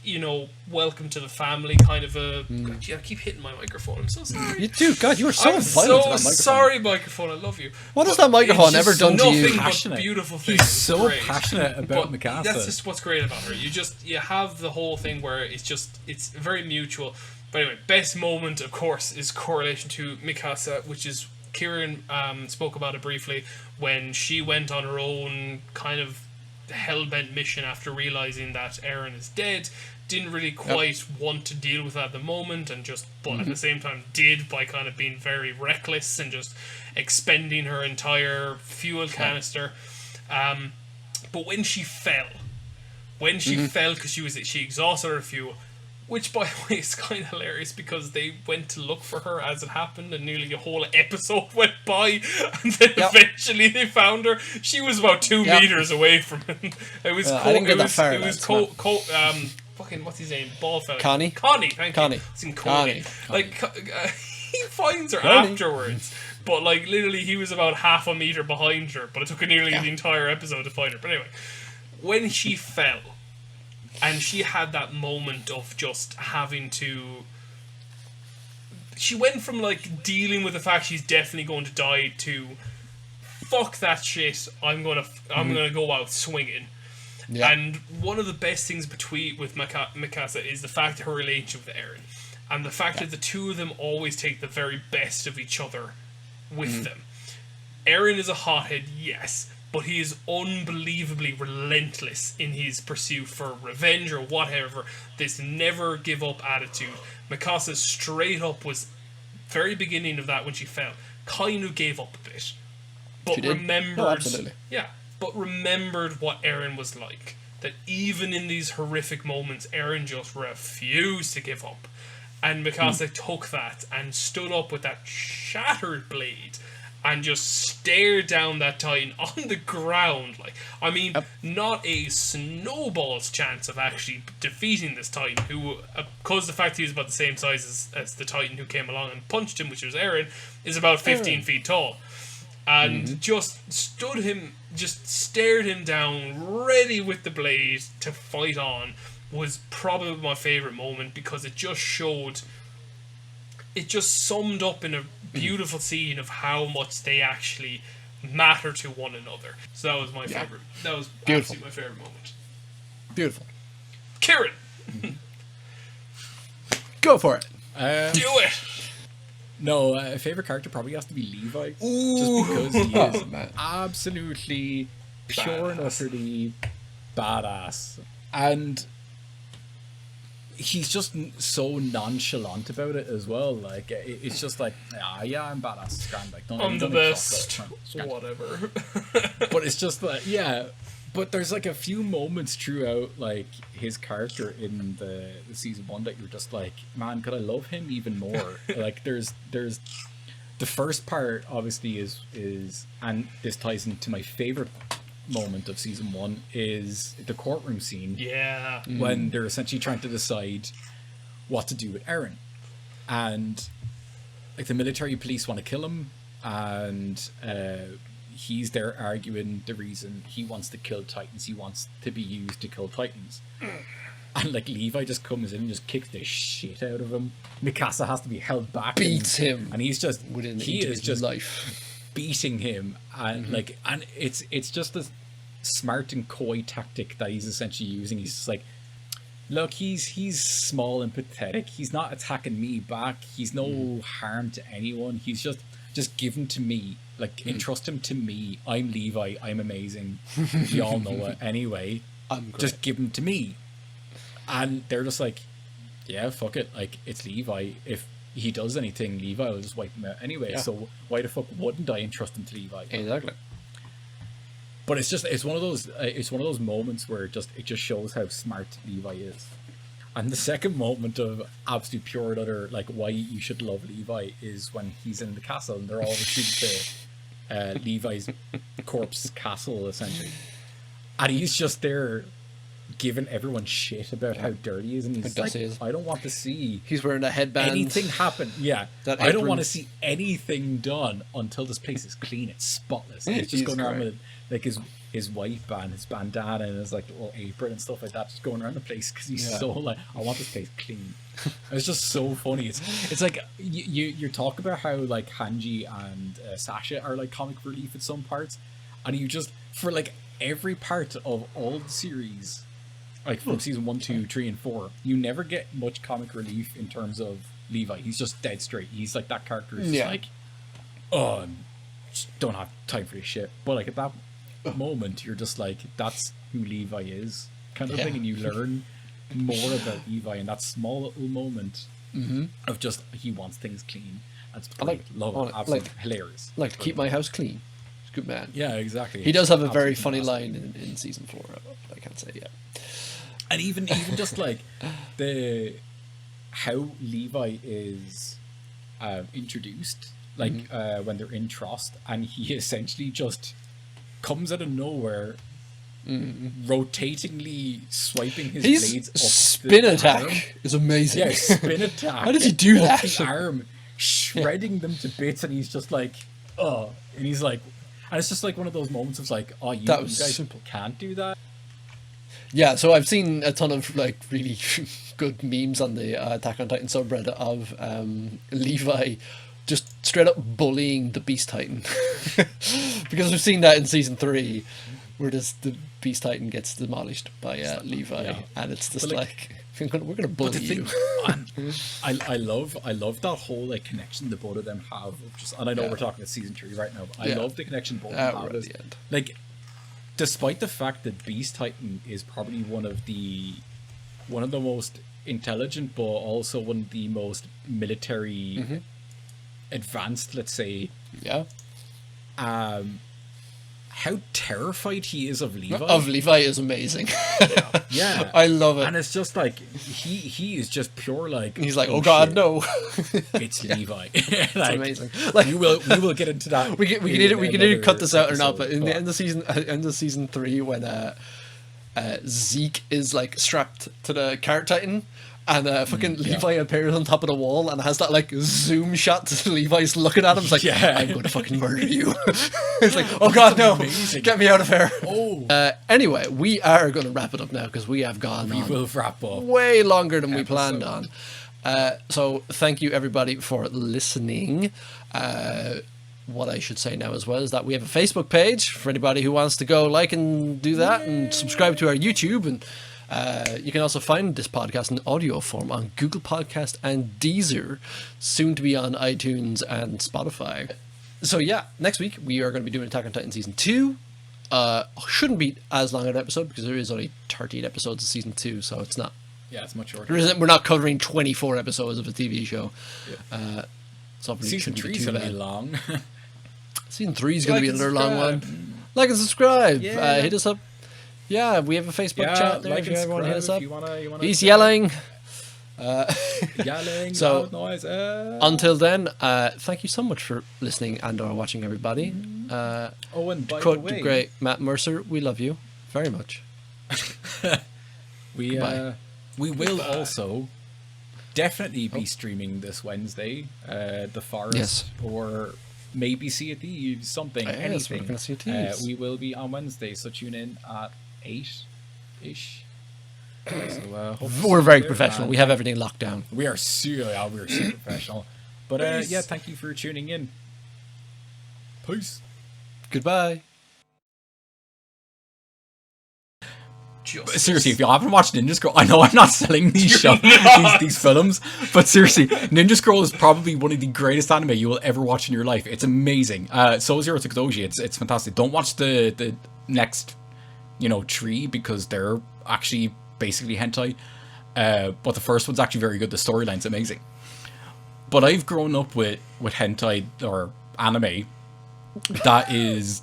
welcome to the family kind of a. God, I keep hitting my microphone. I'm so sorry. You do, God, you are so I'm violent so to that microphone. sorry, microphone. I love you. What has But that microphone it's ever just done to you? nothing but Passionate. beautiful things. He's so Great. passionate about But Mikasa. that's just what's great about her. You have the whole thing where it's very mutual. But anyway, best moment, of course, is correlation to Mikasa, which is Kieran spoke about it briefly when she went on her own kind of hell-bent mission after realizing that Eren is dead. Didn't really quite want to deal with that at the moment, and but at the same time did by kind of being very reckless and just expending her entire fuel canister. But when she fell because she exhausted her fuel, which by the way is kind of hilarious because they went to look for her as it happened and nearly a whole episode went by and then eventually they found her. She was about 2 meters away from him. It was I didn't get that far. It was fucking what's his name? Ball fella. Connie, thank Connie. you. It's in Connie. Like he finds her Connie. afterwards. But like literally he was about half a meter behind her, but it took her nearly the entire episode to find her. But anyway, when she fell and she had that moment of just having to... She went from, like, dealing with the fact she's definitely going to die to... Fuck that shit, I'm gonna go out swinging. Yeah. And one of the best things with Mikasa is the fact that her relationship with Eren. And the fact that the two of them always take the very best of each other with them. Eren is a hothead, yes, but he is unbelievably relentless in his pursuit for revenge or whatever. This never give up attitude. Mikasa straight up was, very beginning of that when she fell, kind of gave up a bit. But She did? remembered... Oh, absolutely. Yeah, but remembered what Eren was like. That even in these horrific moments, Eren just refused to give up. And Mikasa took that and stood up with that shattered blade and just stared down that Titan on the ground. Like, I mean, not a snowball's chance of actually defeating this Titan, who, because the fact he was about the same size as the Titan who came along and punched him, which was Eren, is about 15 feet tall. And just stared him down, ready with the blade to fight on, was probably my favourite moment because it just summed up in a beautiful scene of how much they actually matter to one another. So that was my favourite. That was Beautiful. absolutely my favourite moment. Beautiful. Kieran, Go for it. do it! No, favorite character probably has to be Levi. Ooh. Just because he is man. absolutely pure and utterly badass. And he's just so nonchalant about it as well. Like, it's just like, yeah, I'm badass. It's grand. Like, I'm the don't best. talk about it. It's grand. Whatever. But it's just like, yeah. But there's like a few moments throughout like his character in the season 1 that you're just like, man, could I love him even more? Like there's the first part obviously is and this ties into my favorite moment of season 1 is the courtroom scene. Yeah. When they're essentially trying to decide what to do with Aaron. And like the military police want to kill him, and he's there arguing the reason he wants to kill Titans. He wants to be used to kill Titans. And like Levi just comes in and just kicks the shit out of him. Mikasa has to be held back. Beats him. And he's just within he is just life. beating him. And like, and it's just a smart and coy tactic that he's essentially using. He's just like, look, he's small and pathetic. He's not attacking me back. He's no harm to anyone. He's just give him to me. Like, entrust him to me. I'm Levi. I'm amazing. We all know it anyway. I'm great. Just give him to me. And they're just like, yeah, fuck it. Like, it's Levi. If he does anything, Levi will just wipe him out anyway. Yeah. So why the fuck wouldn't I entrust him to Levi? Exactly. But it's one of those moments where it just shows how smart Levi is. And the second moment of absolute pure and utter like why you should love Levi is when he's in the castle and they're all retreating to Levi's corpse castle essentially, and he's just there giving everyone shit about how dirty he is, and he's like, I don't want to see He's wearing a headband. anything happen. Yeah, That I don't apron. want to see anything done until this place is clean. It's spotless. And he's just He's going around great. with like his white band, his bandana, and his like little apron and stuff like that, just going around the place because he's so like, I want this place clean. It's just so funny. It's like you talk about how like Hanji and Sasha are like comic relief at some parts, and you just for like every part of all the series. Like from season 1, 2, 3, and 4, you never get much comic relief in terms of Levi. He's just dead straight. He's like that character is just like, oh, just don't have time for this shit. But like at that moment, you're just like, that's who Levi is, kind of thing, and you learn more about Levi in that small little moment of just he wants things clean. That's love it, absolutely hilarious. Like to keep my house clean. He's a good man. Yeah, exactly. He does have a very Absolutely funny fantastic. line in season 4. I can't say yet. And even just like how Levi is introduced, like when they're in Trust, and he essentially just comes out of nowhere, rotatingly swiping his blades His up spin the attack arm. is amazing. Yeah, spin attack. How does he do up that? The arm, shredding them to bits, and he's just like, oh, and he's like, and it's just like one of those moments of like, oh, you That was guys simple. can't do that. Yeah, so I've seen a ton of like really good memes on the Attack on Titan subreddit of Levi just straight up bullying the Beast Titan because we've seen that in season 3 where the Beast Titan gets demolished by Levi, and it's just like we're gonna bully you. I love that whole like connection the both of them have. And I know we're talking about season 3 right now, but I love the connection both of them have. Right at the end. Like, despite the fact that Beast Titan is probably one of the most intelligent, but also one of the most military advanced, let's say. Yeah. How terrified he is of Levi. Of Levi is amazing. Yeah, I love it. And it's just like he is just pure like. He's like, oh god, shit, no. it's Levi. Like, It's amazing. Like we will get into that. we can either cut this out or not. But in the end of season 3, when Zeke is like strapped to the cart Titan, and fucking Levi appears on top of the wall and has that like zoom shot to Levi's looking at him. It's like, I'm going to fucking murder you. It's like, oh god, no, get me out of here. Oh. Anyway, we are going to wrap it up now because we have gone on will wrap up way longer than we planned on. So thank you everybody for listening. What I should say now as well is that we have a Facebook page for anybody who wants to go like and do that, and subscribe to our YouTube, and you can also find this podcast in audio form on Google Podcast and Deezer, soon to be on iTunes and Spotify. So yeah, next week we are going to be doing Attack on Titan Season 2. Shouldn't be as long an episode because there is only 13 episodes of Season 2, so it's not. Yeah, it's much shorter. We're not covering 24 episodes of a TV show. Yeah. So Season 3 is going to be long. Season 3 is going to be Like and another long one. subscribe. Like and subscribe. Yeah. Hit us up. Yeah, we have a Facebook chat there if you ever want to hit us up. You wanna He's yelling. Yelling, So, loud noise. Until then, thank you so much for listening and/or watching, everybody. And by the Quote the way, great Matt Mercer, we love you very much. we will also definitely be streaming this Wednesday, The Forest, Yes. or maybe Sea of Thieves, something, Yes, anything. we're gonna Sea of Thieves. We will be on Wednesday, so tune in at 8-ish. So, hope to see We're you very there, professional. and We have everything locked down. we're super professional. But yeah, thank you for tuning in. Peace. Goodbye. Seriously, if you haven't watched Ninja Scroll, I know I'm not selling these these films, but seriously, Ninja Scroll is probably one of the greatest anime you will ever watch in your life. It's amazing. So Zero to Doji, it's fantastic. Don't watch the next, 3 because they're actually basically hentai. But the first one's actually very good. The storyline's amazing. But I've grown up with hentai or anime that is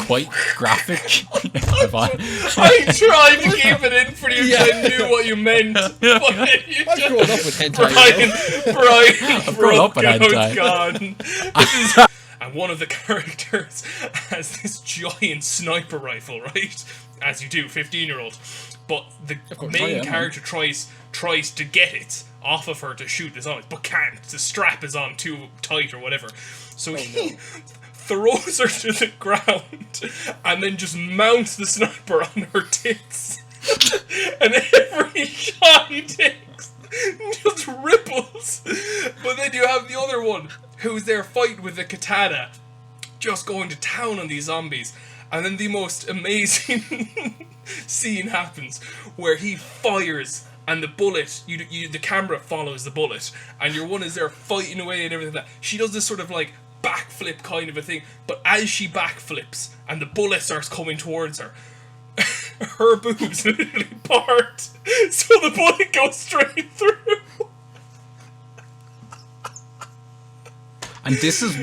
quite graphic. I tried to keep it in for you because I knew what you meant. But you I've grown up with hentai. Brian I've grown up with hentai. Gone. And one of the characters has this giant sniper rifle, right? As you do, 15-year-old. But the main character tries to get it off of her to shoot the zombies, but can't. The strap is on too tight or whatever. So he throws her to the ground and then just mounts the sniper on her tits. And every shot he takes just ripples. But then you have the other one who's there fighting with the katana, just going to town on these zombies. And then the most amazing scene happens where he fires and the bullet, the camera follows the bullet, and your one is there fighting away and everything like that. She does this sort of like backflip kind of a thing, but as she backflips and the bullet starts coming towards her, her boobs literally part, so the bullet goes straight through. And this is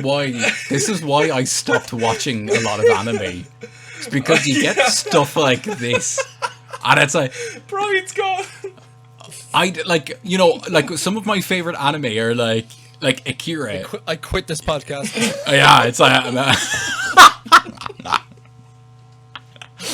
why I stopped watching a lot of anime. It's because you get stuff like this, and it's like, Brian's gone. Some of my favorite anime are like Akira. I quit this podcast. Yeah, it's like.